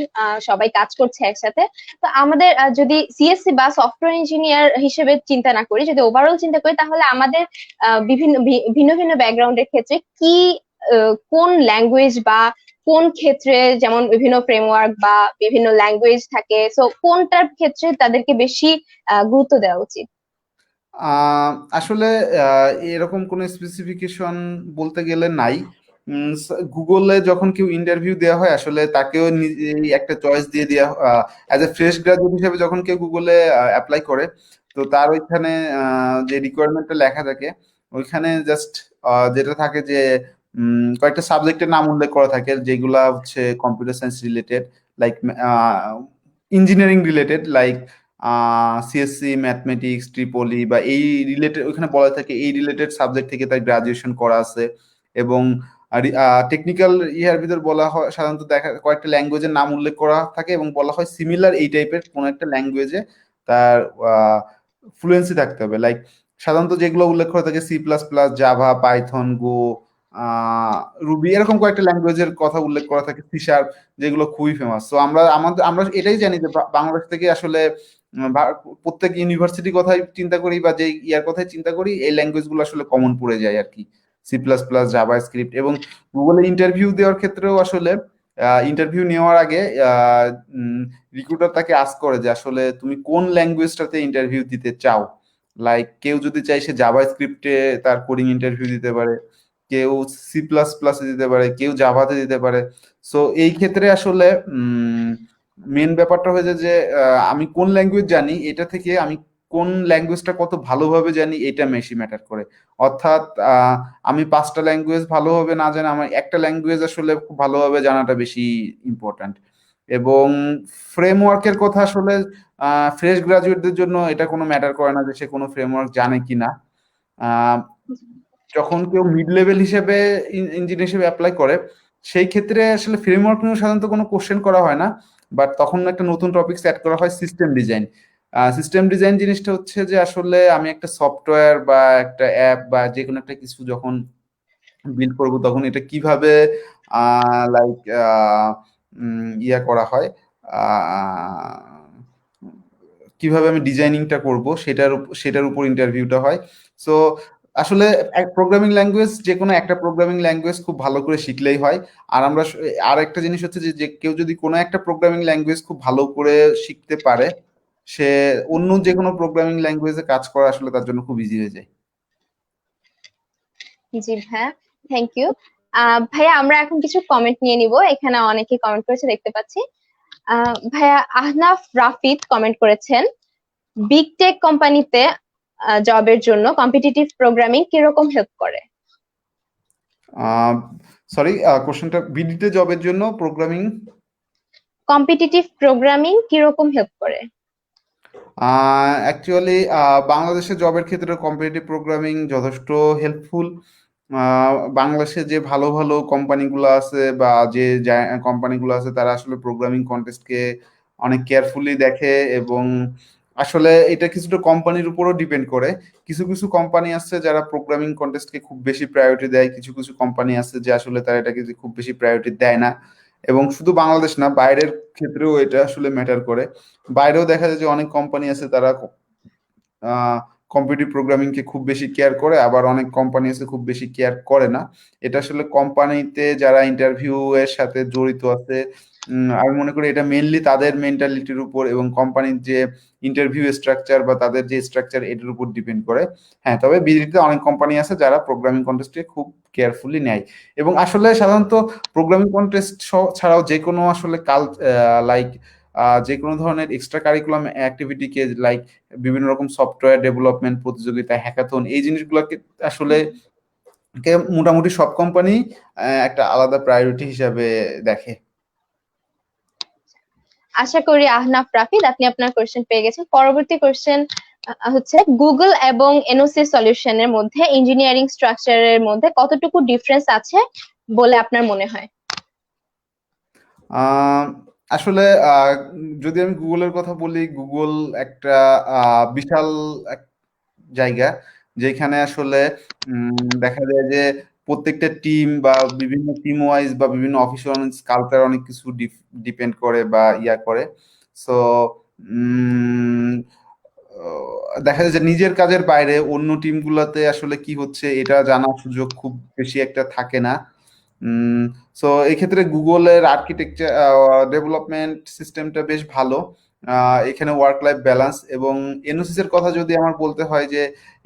সবাই কাজ করছে একসাথে, তো আমাদের যদি সিএসসি বা সফটওয়্যার ইঞ্জিনিয়ার হিসেবে চিন্তা না করি, যদি ওভারঅল চিন্তা করি, তাহলে আমাদের বিভিন্ন ভিন্ন ভিন্ন ব্যাকগ্রাউন্ডের ক্ষেত্রে কি কোন ল্যাঙ্গুয়েজ বা কোন ক্ষেত্রে, যেমন বিভিন্ন ফ্রেমওয়ার্ক বা বিভিন্ন ল্যাঙ্গুয়েজ থাকে, সো কোনটার ক্ষেত্রে তাদেরকে বেশি গুরুত্ব দেওয়া উচিত? আসলে এরকম কোনো স্পেসিফিকেশন বলতে গেলে নাই। গুগলে যখন কেউ ইন্টারভিউ দেওয়া হয় আসলে তাকেও নিজেই একটা চয়েস দিয়ে দেওয়া, অ্যাজ এ ফ্রেশ গ্রাজুয়েট হিসেবে যখন কেউ গুগলে অ্যাপ্লাই করে, তো তার ওইখানে যে রিকোয়ারমেন্টটা লেখা থাকে ওইখানে জাস্ট যেটা থাকে যে কয়েকটা সাবজেক্টের নাম উল্লেখ করা থাকে যেগুলা হচ্ছে computer science related, like engineering related, like CSC, mathematics, Tripoli বা এই রিলেটেড ওইখানে বলা থাকে এই রিলেটেড সাবজেক্ট থেকে তার গ্রাজুয়েশন করা আছে। এবং টেকনিক্যাল ইয়ার ভিতর বলা হয় সাধারণত দেখা কয়েকটা ল্যাঙ্গুয়েজের নাম উল্লেখ করা থাকে এবং বলা হয় সিমিলার এই টাইপের কোন একটা ল্যাঙ্গুয়েজে তার ফ্লুয়েন্সি থাকতে হবে। লাইক সাধারণত যেগুলো উল্লেখ করা থাকে C++, জাভা, পাইথন, গো, রুবি, এরকম কয়েকটা ল্যাঙ্গুয়েজের কথা উল্লেখ করা থাকে, C#, যেগুলো খুবই ফেমাস। তো আমরা এটাই জানি যে বাংলাদেশ থেকে আসলে প্রত্যেক ইউনিভার্সিটি কথাই চিন্তা করি বা যে ইয়ার কথাই চিন্তা করি এই ল্যাঙ্গুয়েজ গুলো আসলে কমন পড়ে যায় আর কি, C++, জাভা স্ক্রিপ্ট। এবং গুগলে ইন্টারভিউ দেওয়ার ক্ষেত্রেও আসলে ইন্টারভিউ নেওয়ার আগে রিক্রুটার তাকে আস্ক করে যে আসলে তুমি কোন ল্যাঙ্গুয়েজটাতে ইন্টারভিউ দিতে চাও। লাইক কেউ যদি চাই সে জাভা স্ক্রিপ্টে তার কোডিং ইন্টারভিউ দিতে পারে, কেউ C++-এ দিতে পারে, কেউ জাভাতে দিতে পারে। সো এই ক্ষেত্রে আসলে মেন ব্যাপারটা হয়ে যায় যে আমি কোন ল্যাঙ্গুয়েজ জানি এটা থেকে আমি কোন ল্যাঙ্গুয়েজটা কত ভালোভাবে জানি এটা বেশি ম্যাটার করে। অর্থাৎ আমি 5টা ল্যাঙ্গুয়েজ ভালোভাবে না জানি, আমার একটা ল্যাঙ্গুয়েজ আসলে খুব ভালোভাবে জানাটা বেশি ইম্পর্ট্যান্ট। এবং ফ্রেমওয়ার্কের কথা আসলে ফ্রেশ গ্রাজুয়েটদের জন্য এটা কোনো ম্যাটার করে না যে সে কোনো ফ্রেমওয়ার্ক জানে কিনা। আহ, যখন কেউ মিড লেভেল হিসেবে ইঞ্জিনিয়ার হিসেবে অ্যাপ্লাই করে, সেই ক্ষেত্রে আসলে ফ্রেমওয়ার্ক নিয়ে সাধারণত কোনো কোশ্চেন করা হয় না, বাট তখন একটা নতুন টপিক সেট করা হয় সিস্টেম ডিজাইন। সিস্টেম ডিজাইন জিনিসটা হচ্ছে যে আসলে আমি একটা সফটওয়্যার বা একটা অ্যাপ বা যে কোনো একটা কিছু যখন বিল্ড করবো, তখন এটা কিভাবে লাইক ইয়া করা হয়, আহ, কিভাবে আমি ডিজাইনিংটা করব সেটার উপর ইন্টারভিউটা হয়। সো আসলে প্রোগ্রামিং ল্যাঙ্গুয়েজ, যে কোনো একটা প্রোগ্রামিং ল্যাঙ্গুয়েজ খুব ভালো করে শিখলেই হয়। আর আমরা আর একটা জিনিস হচ্ছে যে যে কেউ যদি কোনো একটা প্রোগ্রামিং ল্যাঙ্গুয়েজ খুব ভালো করে শিখতে পারে, সে অন্য যে কোনো প্রোগ্রামিং ল্যাঙ্গুয়েজে কাজ করা আসলে তার জন্য খুব ইজি হয়ে যায়। জি ভাইয়া, থ্যাংক ইউ। ভাইয়া আমরা এখন কিছু কমেন্ট নিয়ে নিব, এখানে অনেকে কমেন্ট করেছে দেখতে পাচ্ছি। ভাইয়া আহনাফ রাফিদ কমেন্ট করেছেন, বিগ টেক কোম্পানিতে জবের জন্য কম্পিটিটিভ প্রোগ্রামিং কিরকম হেল্প করে? সরি, কোশ্চেনটা বিডিতে জবের জন্য প্রোগ্রামিং কম্পিটিটিভ প্রোগ্রামিং কিরকম হেল্প করে? অ্যাকচুয়ালি বাংলাদেশে জবের ক্ষেত্রে কম্পিটিটিভ প্রোগ্রামিং যথেষ্ট হেল্পফুল। বাংলাদেশে যে ভালো ভালো কোম্পানিগুলো আছে বা যে কোম্পানিগুলো আছে তারা আসলে প্রোগ্রামিং কন্টেস্টকে অনেক কেয়ারফুলি দেখে, এবং আসলে এটা কিছুটা কোম্পানির উপরও ডিপেন্ড করে। কিছু কিছু কোম্পানি আছে যারা প্রোগ্রামিং কন্টেস্টকে খুব বেশি প্রায়োরিটি দেয়, কিছু কিছু কোম্পানি আছে যে আসলে তারা এটাকে যে খুব বেশি প্রায়োরিটি দেয় না। এবং শুধু বাংলাদেশ না, বাইরের ক্ষেত্রেও এটা আসলে ম্যাটার করে। বাইরেও দেখা যায় যে অনেক কোম্পানি আছে তারা কম্পিটিটিভ প্রোগ্রামিং কে খুব বেশি কেয়ার করে, আবার অনেক কোম্পানি আছে খুব বেশি কেয়ার করে না। এটা আসলে কোম্পানিতে যারা ইন্টারভিউ এর সাথে জড়িত আছে, আমি মনে করি এটা মেইনলি তাদের মেন্টালিটির উপর এবং কোম্পানির যে ইন্টারভিউ স্ট্রাকচার বা তাদের যে স্ট্রাকচার এটার উপর ডিপেন্ড করে। হ্যাঁ, তবে বিডিতে অনেক কোম্পানি আছে যারা প্রোগ্রামিং কন্টেস্টকে খুব কেয়ারফুলি নেয়। এবং আসলে সাধারণত প্রোগ্রামিং কন্টেস্ট ছাড়াও যে কোনো আসলে লাইক যে কোনো ধরনের এক্সট্রা কারিকুলাম অ্যাক্টিভিটিকে, লাইক বিভিন্ন রকম সফটওয়্যার ডেভেলপমেন্ট প্রতিযোগিতা, হ্যাকাথন, এই জিনিসগুলোকে আসলে মোটামুটি সব কোম্পানি একটা আলাদা প্রায়োরিটি হিসাবে দেখে। আশা করি আহনাফ রাফিদ আপনি আপনার কোশ্চেন পেয়ে গেছেন। পরবর্তী কোশ্চেন হচ্ছে, গুগল এবং এনওসি সলিউশনের মধ্যে ইঞ্জিনিয়ারিং স্ট্রাকচারের মধ্যে কতটুকু ডিফারেন্স আছে বলে আপনার মনে হয়? আহ, আসলে যদি আমি গুগলের কথা বলি, গুগল একটা বিশাল এক জায়গা, যেখানে আসলে দেখা যায় যে প্রত্যেকটা টিম বা বিভিন্ন টিম ওয়াইজ বা বিভিন্ন অফিসিয়াল কালচার অনেক কিছু ডিপেন্ড করে বা ইয়া করে। সো দেখা যায় যে নিজের কাজের বাইরে অন্য টিমগুলোতে আসলে কি হচ্ছে এটা জানার সুযোগ খুব বেশি একটা থাকে না। সো এই ক্ষেত্রে গুগলের আর্কিটেকচার ডেভেলপমেন্ট সিস্টেমটা বেশ ভালো। এখানে ওয়ার্ক লাইফ ব্যালেন্স, এবং এনোসিস এর কথা যদি আমার বলতে হয় যে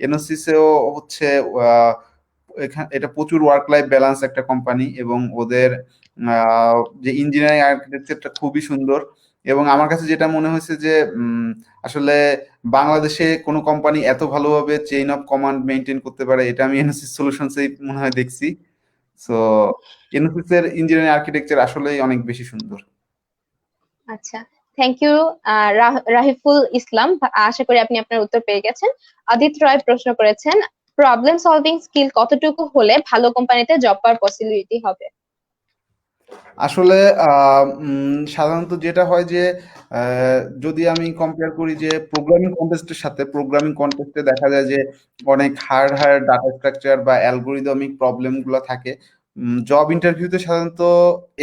এনোসিসেও হচ্ছে আহ, এটা প্রচুর ওয়ার্ক লাইফ ব্যালেন্স একটা কোম্পানি, এবং ওদের যে ইঞ্জিনিয়ারিং আর্কিটেকচারটা খুবই সুন্দর। এবং আমার কাছে যেটা মনে হয়েছে যে আসলে বাংলাদেশে কোনো কোম্পানি এত ভালোভাবে চেইন অফ কমান্ড মেনটেন করতে পারে, এটা আমি এনোসিস সলিউশনসেই মনে হয় দেখছি। সো এনোসিস এর ইঞ্জিনিয়ারিং আর্কিটেকচার আসলেই অনেক বেশি সুন্দর। আচ্ছা, থ্যাংক ইউ রাহিফুল ইসলাম। আশা করি আপনি আপনার উত্তর পেয়ে গেছেন। আদিত রয় প্রশ্ন করেছেন, প্রবলেম সলভিং স্কিল কতটুকু হলে ভালো কোম্পানিতে জব পাওয়ার পসিবিলিটি হবে? আসলে সাধারণত যেটা হয় যে যদি আমি কম্পেয়ার করি যে প্রোগ্রামিং কন্টেস্টের সাথে, প্রোগ্রামিং কন্টেস্টে দেখা যায় যে অনেক হার্ড হার্ড ডাটা স্ট্রাকচার বা অ্যালগোরিদমিক প্রবলেম গুলো থাকে। জব ইন্টারভিউতে সাধারণত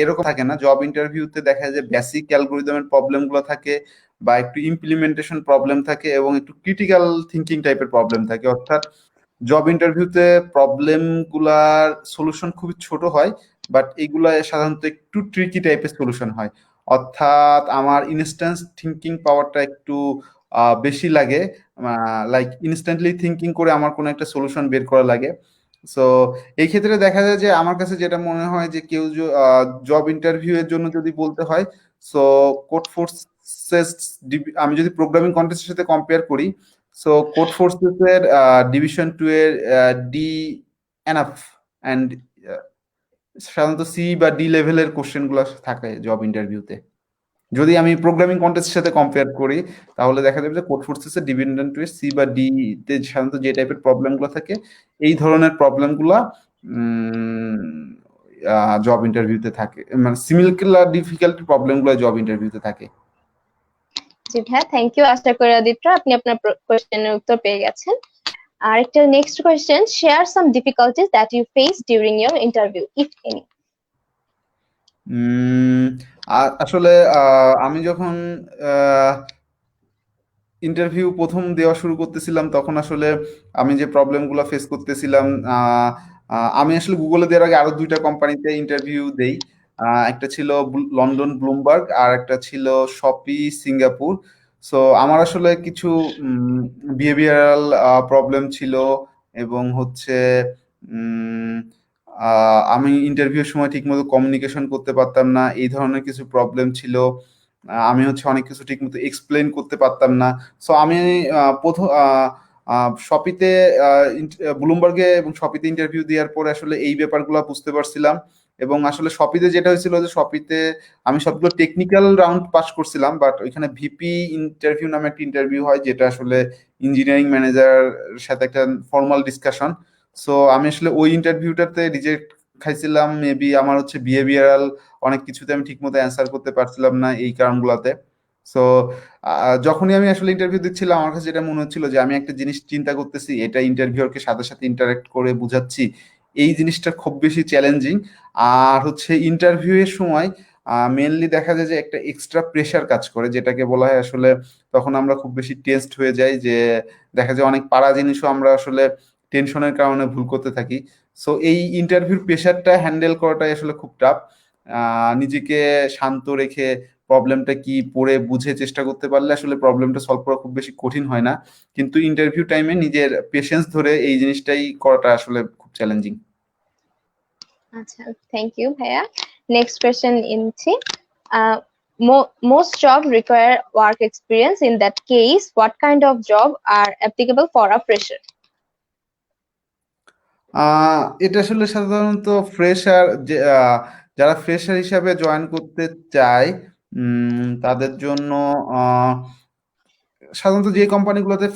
এরকম থাকে না। জব ইন্টারভিউতে দেখা যায় যে বেসিক অ্যালগোরিদমের প্রবলেম গুলো থাকে, বা একটু ইমপ্লিমেন্টেশন প্রবলেম থাকে, এবং একটু ক্রিটিক্যাল থিঙ্কিং টাইপের প্রবলেম থাকে। অর্থাৎ জব ইন্টারভিউতে প্রবলেম গুলার সলিউশন খুবই ছোট হয়, বাট এগুলা সাধারণত একটু ট্রিকি টাইপের সলিউশন হয়। অর্থাৎ আমার ইনস্ট্যান্স থিঙ্কিং পাওয়ারটা একটু বেশি লাগে, লাইক ইনস্ট্যান্টলি থিঙ্কিং করে আমার কোনো একটা সলিউশন বের করা লাগে। সো এই ক্ষেত্রে দেখা যায় যে আমার কাছে যেটা মনে হয় যে কেউ জব ইন্টারভিউ এর জন্য যদি বলতে হয়, সো কোড ফোর্সেস, আমি যদি প্রোগ্রামিং কন্টেস্টের সাথে কম্পেয়ার করি, সো কোড ফোর্সেস এর ডিভিশন 2 এর ডি এনাফ অ্যান্ড সাধারণত সি বা ডি লেভেলের কোশ্চেন গুলো থাকে জব ইন্টারভিউতে। যদি আমি প্রোগ্রামিং কন্টেস্টের সাথে কম্পেয়ার করি তাহলে দেখা যাবে যে কোড ফোর্সেসের ডিভিশন 2 এর সি বা ডি তে সাধারণত যে টাইপের প্রবলেমগুলো থাকে এই ধরনের প্রবলেমগুলো জব ইন্টারভিউতে থাকে, মানে সিমিলার ডিফিকাল্ট প্রবলেমগুলো জব ইন্টারভিউতে থাকে। জি ভাইয়া, থ্যাংক ইউ। আশা করি আদিত্য আপনি আপনার কোশ্চেনের উত্তর পেয়ে গেছেন। আর একটা next question, share some difficulties that you face during your interview if any. আসলে আমি যখন ইন্টারভিউ প্রথম দেওয়া শুরু করতেছিলাম তখন আসলে আমি যে প্রবলেমগুলো ফেস করতেছিলাম, আমি আসলে গুগলে দেওয়ার আগে আরো 2টা কোম্পানিতে ইন্টারভিউ দেই। একটা ছিল লন্ডন ব্লুমবার্গ আর একটা ছিল শপি সিঙ্গাপুর। সো আমার আসলে কিছু বিহেভিয়ারাল প্রবলেম ছিল এবং হচ্ছে উম, আমি ইন্টারভিউর সময় ঠিকমতো কমিউনিকেশন করতে পারতাম না, এই ধরনের কিছু প্রবলেম ছিল। আমি হচ্ছে অনেক কিছু ঠিকমতো এক্সপ্লেন করতে পারতাম না। সো আমি প্রথম শপিতে ব্লুমবার্গে এবং শপিতে ইন্টারভিউ দেওয়ার পরে আসলে এই ব্যাপারগুলো বুঝতে পারছিলাম। এবং আসলে শপিতে যেটা হয়েছিল যে শপিতে আমি সবগুলো টেকনিক্যাল রাউন্ড পাস করছিলাম, বাট ওইখানে ভিপি ইন্টারভিউ নামে একটা ইন্টারভিউ হয় যেটা আসলে ইঞ্জিনিয়ারিং ম্যানেজার সাথে একটা ফর্মাল ডিসকাশন। সো আমি আসলে ওই ইন্টারভিউটাতে রিজেক্ট খাইছিলাম, মেবি আমার হচ্ছে বিহেভিয়ারাল অনেক কিছুতে আমি ঠিকমতো অ্যান্সার করতে পারছিলাম না এই কারণগুলোতে। সো যখনই আমি আসলে ইন্টারভিউ দিচ্ছিলাম আমার কাছে যেটা মনে হচ্ছিল যে আমি একটা জিনিস চিন্তা করতেছি, এটা ইন্টারভিউয়ারকে সাথে সাথে ইন্টারাক্ট করে বুঝাচ্ছি, এই জিনিসটা খুব বেশি চ্যালেঞ্জিং। আর হচ্ছে ইন্টারভিউ এর সময় মেনলি দেখা যায় যে একটা এক্সট্রা প্রেশার কাজ করে, যেটাকে বলা হয় আসলে তখন আমরা খুব বেশি টেন্সড হয়ে যাই, যে দেখা যায় অনেক পারা জিনিসও আমরা আসলে টেনশনের কারণে ভুল করতে থাকি। সো এই ইন্টারভিউর প্রেশারটা হ্যান্ডেল করাটাই আসলে খুব টাফ। নিজেকে শান্ত রেখে প্রবলেমটা কি পড়ে বুঝে চেষ্টা করতে পারলে আসলে প্রবলেমটা সলভ করা খুব বেশি কঠিন হয় না, কিন্তু ইন্টারভিউ টাইমে নিজের পেশেন্স ধরে এই জিনিসটাই করাটা আসলে খুব চ্যালেঞ্জিং। আচ্ছা, থ্যাংক ইউ ভাইয়া। নেক্সট কোয়েশ্চেন ইনছি, most job require work experience. In that case, what kind of job are applicable for a fresher? এটা আসলে সাধারণত ফ্রেশার যে যারা ফ্রেশার হিসাবে জয়েন করতে চায় তাদের জন্য সাধারণত যে কোম্পানিগুলোতে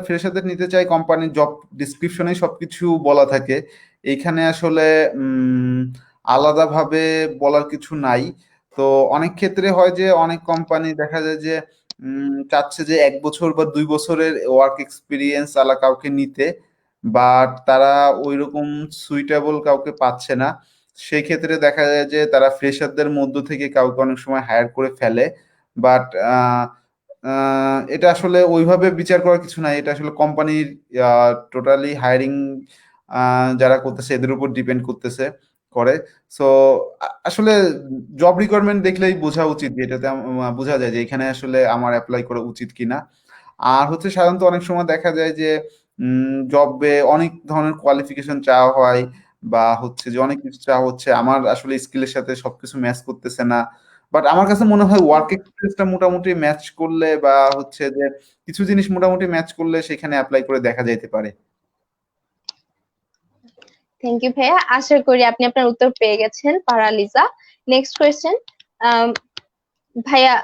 ফ্রেশারদের নিতে চায় কোম্পানির জব ডিসক্রিপশনে সবকিছু বলা থাকে। এইখানে আসলে আলাদাভাবে বলার কিছু নাই। তো অনেক ক্ষেত্রে হয় যে অনেক কোম্পানি দেখা যায় যে চাচ্ছে যে 1 বছর বা 2 বছরের ওয়ার্ক এক্সপিরিয়েন্স আলা কাউকে নিতে, বাট তারা ওইরকম সুইটেবল কাউকে পাচ্ছে না। সেই ক্ষেত্রে দেখা যায় যে তারা ফ্রেশারদের মধ্য থেকে কাউকে অনেক সময় হায়ার করে ফেলে। বাট এটা আসলে ওইভাবে বিচার করার কিছু নাই, এটা আসলে কোম্পানির টোটালি হায়ারিং যারা করতেছে এদের উপর ডিপেন্ড করতেছে করে। সো আসলে জব রিকোয়ারমেন্ট দেখলেই বোঝা উচিত যে এটাতে বোঝা যায় যে এখানে আসলে আমার অ্যাপ্লাই করা উচিত কিনা। আর হচ্ছে সাধারণত অনেক সময় দেখা যায় যে জবে অনেক ধরনের কোয়ালিফিকেশন চাওয়া হয়, বা হচ্ছে যে অনেক কিছু চাওয়া হচ্ছে, আমার আসলে স্কিলের সাথে সবকিছু ম্যাচ করতেছে না। বাট আমার কাছে মনে হয় ওয়ার্ক এক্সপিরিয়েন্সটা মোটামুটি ম্যাচ করলে বা হচ্ছে যে কিছু জিনিস মোটামুটি ম্যাচ করলে সেখানে অ্যাপ্লাই করে দেখা যাইতে পারে। থ্যাংক ইউ ভাইয়া, আশা করি আপনি আপনার উত্তর পেয়ে গেছেন পারালিজা। নেক্সট কোয়েশ্চেন, ভাইয়া,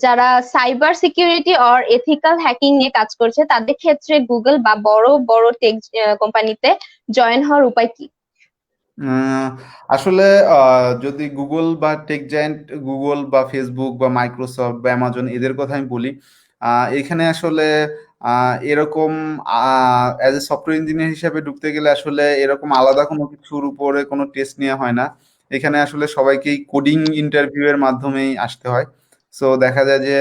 যারা cyber security or ethical hacking নিয়ে কাজ করছে তাদের ক্ষেত্রে গুগল বা বড় বড় টেক কোম্পানিতে জয়েন হওয়ার উপায় কি? আসলে যদি গুগল বা টেক জায়ান্ট গুগল বা ফেসবুক বা মাইক্রোসফট বা অ্যামাজন এদের কথা আমি বলি, এখানে আসলে এরকম অ্যাজ এ সফটওয়্যার ইঞ্জিনিয়ার হিসেবে ঢুকতে গেলে আসলে এরকম আলাদা কোনো কিছুর উপরে কোনো টেস্ট নেওয়া হয় না। এখানে আসলে সবাইকেই কোডিং ইন্টারভিউ এর মাধ্যমেই আসতে হয়। সো দেখা যায় যে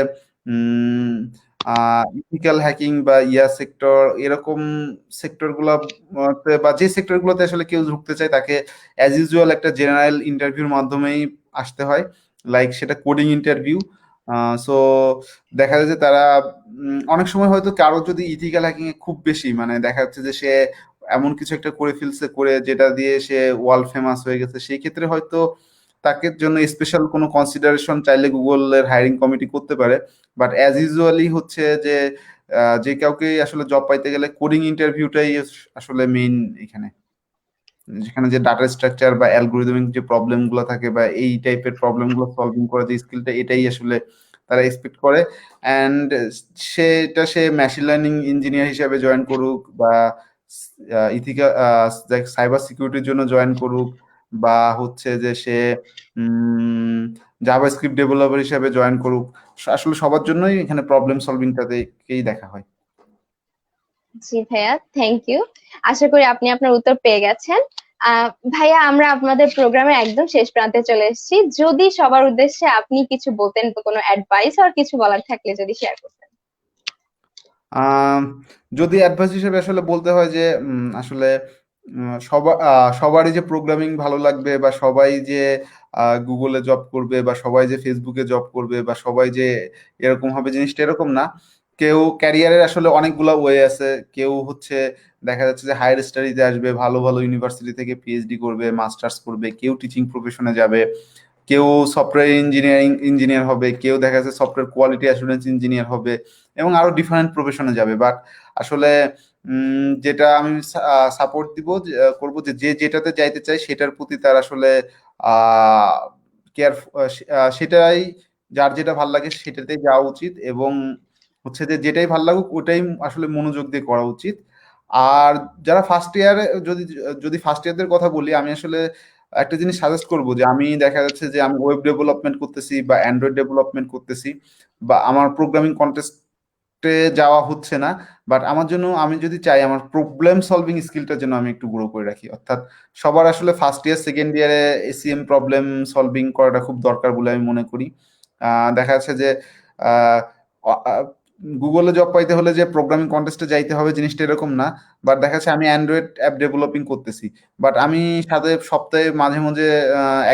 ইথিক্যাল হ্যাকিং বা ইয়া সেক্টর এরকম সেক্টর গুলাতে বা যে সেক্টর গুলোতে আসলে কেউ ঢুকতে চায় তাকে অ্যাজ ইউজুয়াল একটা জেনারেল ইন্টারভিউর মাধ্যমেই আসতে হয়, লাইক সেটা কোডিং ইন্টারভিউ। সো দেখা যায় যে তারা অনেক সময় হয়তো কারো যদি ইথিক্যাল হ্যাকিং এ খুব বেশি মানে দেখা যাচ্ছে যে সে এমন কিছু একটা করে ফেলছে করে যেটা দিয়ে সে ওয়ার্ল্ড ফেমাস হয়ে গেছে, সেই ক্ষেত্রে হয়তো তাকে জন্য স্পেশাল কোনো কনসিডারেশন চাইলে গুগলের হায়ারিং কমিটি করতে পারে। বাট অ্যাজ ইউজুয়ালি হচ্ছে যে যে কাউকে আসলে জব পাইতে গেলে কোডিং ইন্টারভিউটাই আসলে মেইন এখানে, যেখানে যে ডাটা স্ট্রাকচার বা অ্যালগোরিদমিক যে প্রবলেম গুলো থাকে বা এই টাইপের প্রবলেম গুলো সলভিং করার যে স্কিলটা, এটাই আসলে তারা এক্সপেক্ট করে। And say machine learning engineer হিসেবে জয়েন করুক বা ইথিক্যাল সাইবার সিকিউরিটির জন্য জয়েন করুক, বা হচ্ছে যে সে জাভাস্ক্রিপ্ট ডেভেলপার হিসেবে জয়েন করুক, আসলে সবার জন্যই এখানে প্রবলেম সলভিংটাতেই দেখা হয়। জি ভাইয়া, থ্যাংক ইউ। আশা করি আপনি আপনার উত্তর পেয়ে গেছেন। ভাইয়া, আমরা আপনাদের প্রোগ্রামের একদম শেষ প্রান্তে চলে এসেছি। যদি সবার উদ্দেশ্যে আপনি কিছু বলতেন, কোনো অ্যাডভাইস আর কিছু বলার থাকলে যদি শেয়ার করতেন। যদি অ্যাডভাইস হিসেবে আসলে বলতে হয় যে আসলে সবারই যে প্রোগ্রামিং ভালো লাগবে, বা সবাই যে গুগলে জব করবে, বা সবাই যে ফেসবুকে জব করবে, বা সবাই যে এরকম হবে, জিনিসটা এরকম না। কেউ ক্যারিয়ারের আসলে অনেকগুলা ওয়ে আছে। কেউ হচ্ছে দেখা যাচ্ছে যে হায়ার স্টাডিতে আসবে, ভালো ভালো ইউনিভার্সিটি থেকে পিএইচডি করবে, মাস্টার্স করবে, কেউ টিচিং প্রফেশনে যাবে, কেউ সফটওয়্যার ইঞ্জিনিয়ার হবে, কেউ দেখা যাচ্ছে সফটওয়্যার কোয়ালিটি অ্যাসুরেন্স ইঞ্জিনিয়ার হবে, এবং আরো ডিফারেন্ট প্রফেশনে যাবে। বাট আসলে যেটা আমি সাপোর্ট দিব, করবো যে যে যেটাতে যাইতে চাই সেটার প্রতি তার আসলে কেয়ার, সেটাই, যার যেটা ভাল লাগে সেটাতেই যাওয়া উচিত, এবং হচ্ছে যে যেটাই ভাল লাগুক ওটাই আসলে মনোযোগ দিয়ে করা উচিত। আর যারা ফার্স্ট ইয়ারে, যদি যদি ফার্স্ট ইয়ারদের কথা বলি, আমি আসলে একটা জিনিস সাজেস্ট করবো, যে আমি দেখা যাচ্ছে যে আমি ওয়েব ডেভেলপমেন্ট করতেছি বা অ্যান্ড্রয়েড ডেভেলপমেন্ট করতেছি, বা আমার প্রোগ্রামিং কন্টেস্টে যাওয়া হচ্ছে না, বাট আমার জন্য, আমি যদি চাই আমার প্রবলেম সলভিং স্কিলটা যেন আমি একটু গ্রো করে রাখি, অর্থাৎ সবার আসলে ফার্স্ট ইয়ার সেকেন্ড ইয়ারে এসিএম প্রবলেম সলভিং করাটা খুব দরকার বলে আমি মনে করি। দেখা যাচ্ছে যে গুগলে জব পাইতে হলে যে প্রোগ্রামিং কন্টেস্টে যাইতে হবে, জিনিসটা এরকম না। বাট দেখা যাচ্ছে আমি অ্যান্ড্রয়েড অ্যাপ ডেভেলপিং করতেছি, বাট আমি সাথে সপ্তাহে মাঝে মাঝে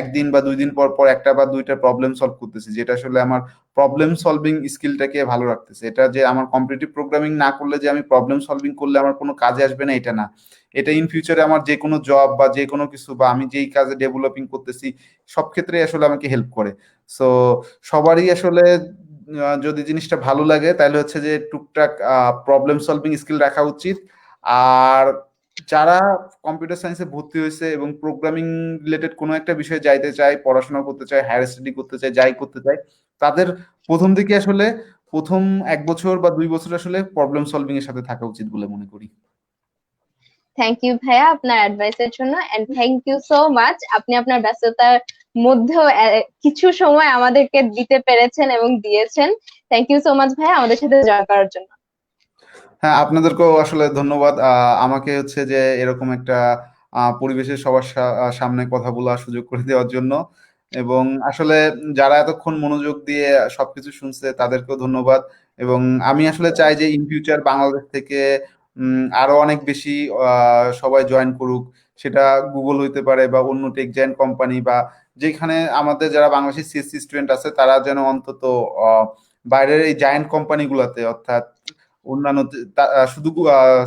একদিন বা 2 দিন পর পর একটা বা দুইটা প্রবলেম সলভ করতেছি, যেটা আসলে আমার প্রবলেম সলভিং স্কিলটাকে ভালো রাখতেছে। এটা যে আমার কম্পিটিটিভ প্রোগ্রামিং না করলে যে আমি প্রবলেম সলভিং করলে আমার কোনো কাজে আসবে না, এটা না। এটা ইন ফিউচারে আমার যে কোনো জব বা যে কোনো কিছু, বা আমি যেই কাজে ডেভেলপিং করতেছি সব ক্ষেত্রে আসলে আমাকে হেল্প করে। সো সবারই আসলে যদি জিনিসটা ভালো লাগে তাহলে হচ্ছে যে টুকটাক প্রবলেম সলভিং স্কিল রাখা উচিত। আর যারা কম্পিউটার সায়েন্সে ভর্তি হয়েছে এবং প্রোগ্রামিং রিলেটেড কোনো একটা বিষয়ে যাইতে চায়, পড়াশোনা করতে চায়, হায়ার স্টাডি করতে চায়, যাই করতে চায়, তাদের প্রথম দিকে আসলে প্রথম 1 বছর বা 2 বছর আসলে প্রবলেম সলভিং এর সাথে থাকা উচিত বলে মনে করি। থ্যাংক ইউ ভাইয়া আপনার অ্যাডভাইসের জন্য, and thank you so much, আপনি আপনার ব্যস্ততার মধ্যেও কিছু সময় আমাদেরকে দিতে পেরেছেন এবং দিয়েছেন। থ্যাংক ইউ সো মাচ ভাইয়া আমাদের সাথে জয়েন করার জন্য। হ্যাঁ, আপনাদেরকেও আসলে ধন্যবাদ আমাকে হচ্ছে যে এরকম একটা পরিবেশের সবার সামনে কথা বলার সুযোগ করে দেওয়ার জন্য। এবং আসলে যারা এতক্ষণ মনোযোগ দিয়ে সবকিছু শুনছে তাদেরকেও ধন্যবাদ। এবং আমি আসলে চাই যে ইন ফিউচার বাংলাদেশ থেকে আরো অনেক বেশি সবাই জয়েন করুক। সেটা গুগল হইতে পারে বা অন্য টেক জায়ান্ট কোম্পানি, বা যেখানে আমাদের যারা বাংলাদেশি সিএসসি স্টুডেন্ট আছে তারা যেন অন্তত বাইরের এই জায়ান্ট কোম্পানিগুলোতে, অর্থাৎ অন্যান্য শুধু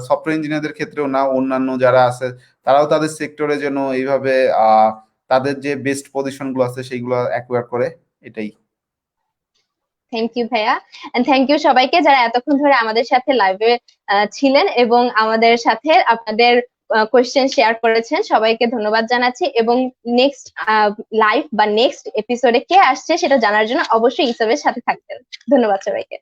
সফটওয়্যার ইঞ্জিনিয়ারদের ক্ষেত্রেও না, অন্যান্য যারা আছে তারাও তাদের সেক্টরে যেন এইভাবে তাদের যে বেস্ট পজিশন গুলো আছে সেইগুলো অ্যাকোয়ার করে, এটাই। থ্যাংক ইউ ভাইয়া, এন্ড থ্যাংক ইউ সবাইকে যারা এতক্ষণ ধরে আমাদের সাথে লাইভে ছিলেন এবং আমাদের সাথে আপনাদের কোয়েশ্চেন শেয়ার করেছেন। সবাইকে ধন্যবাদ জানাচ্ছি, এবং নেক্সট লাইভ বা নেক্সট এপিসোডে কে আসছে সেটা জানার জন্য অবশ্যই ইসবের সাথে থাকবেন। ধন্যবাদ সবাইকে।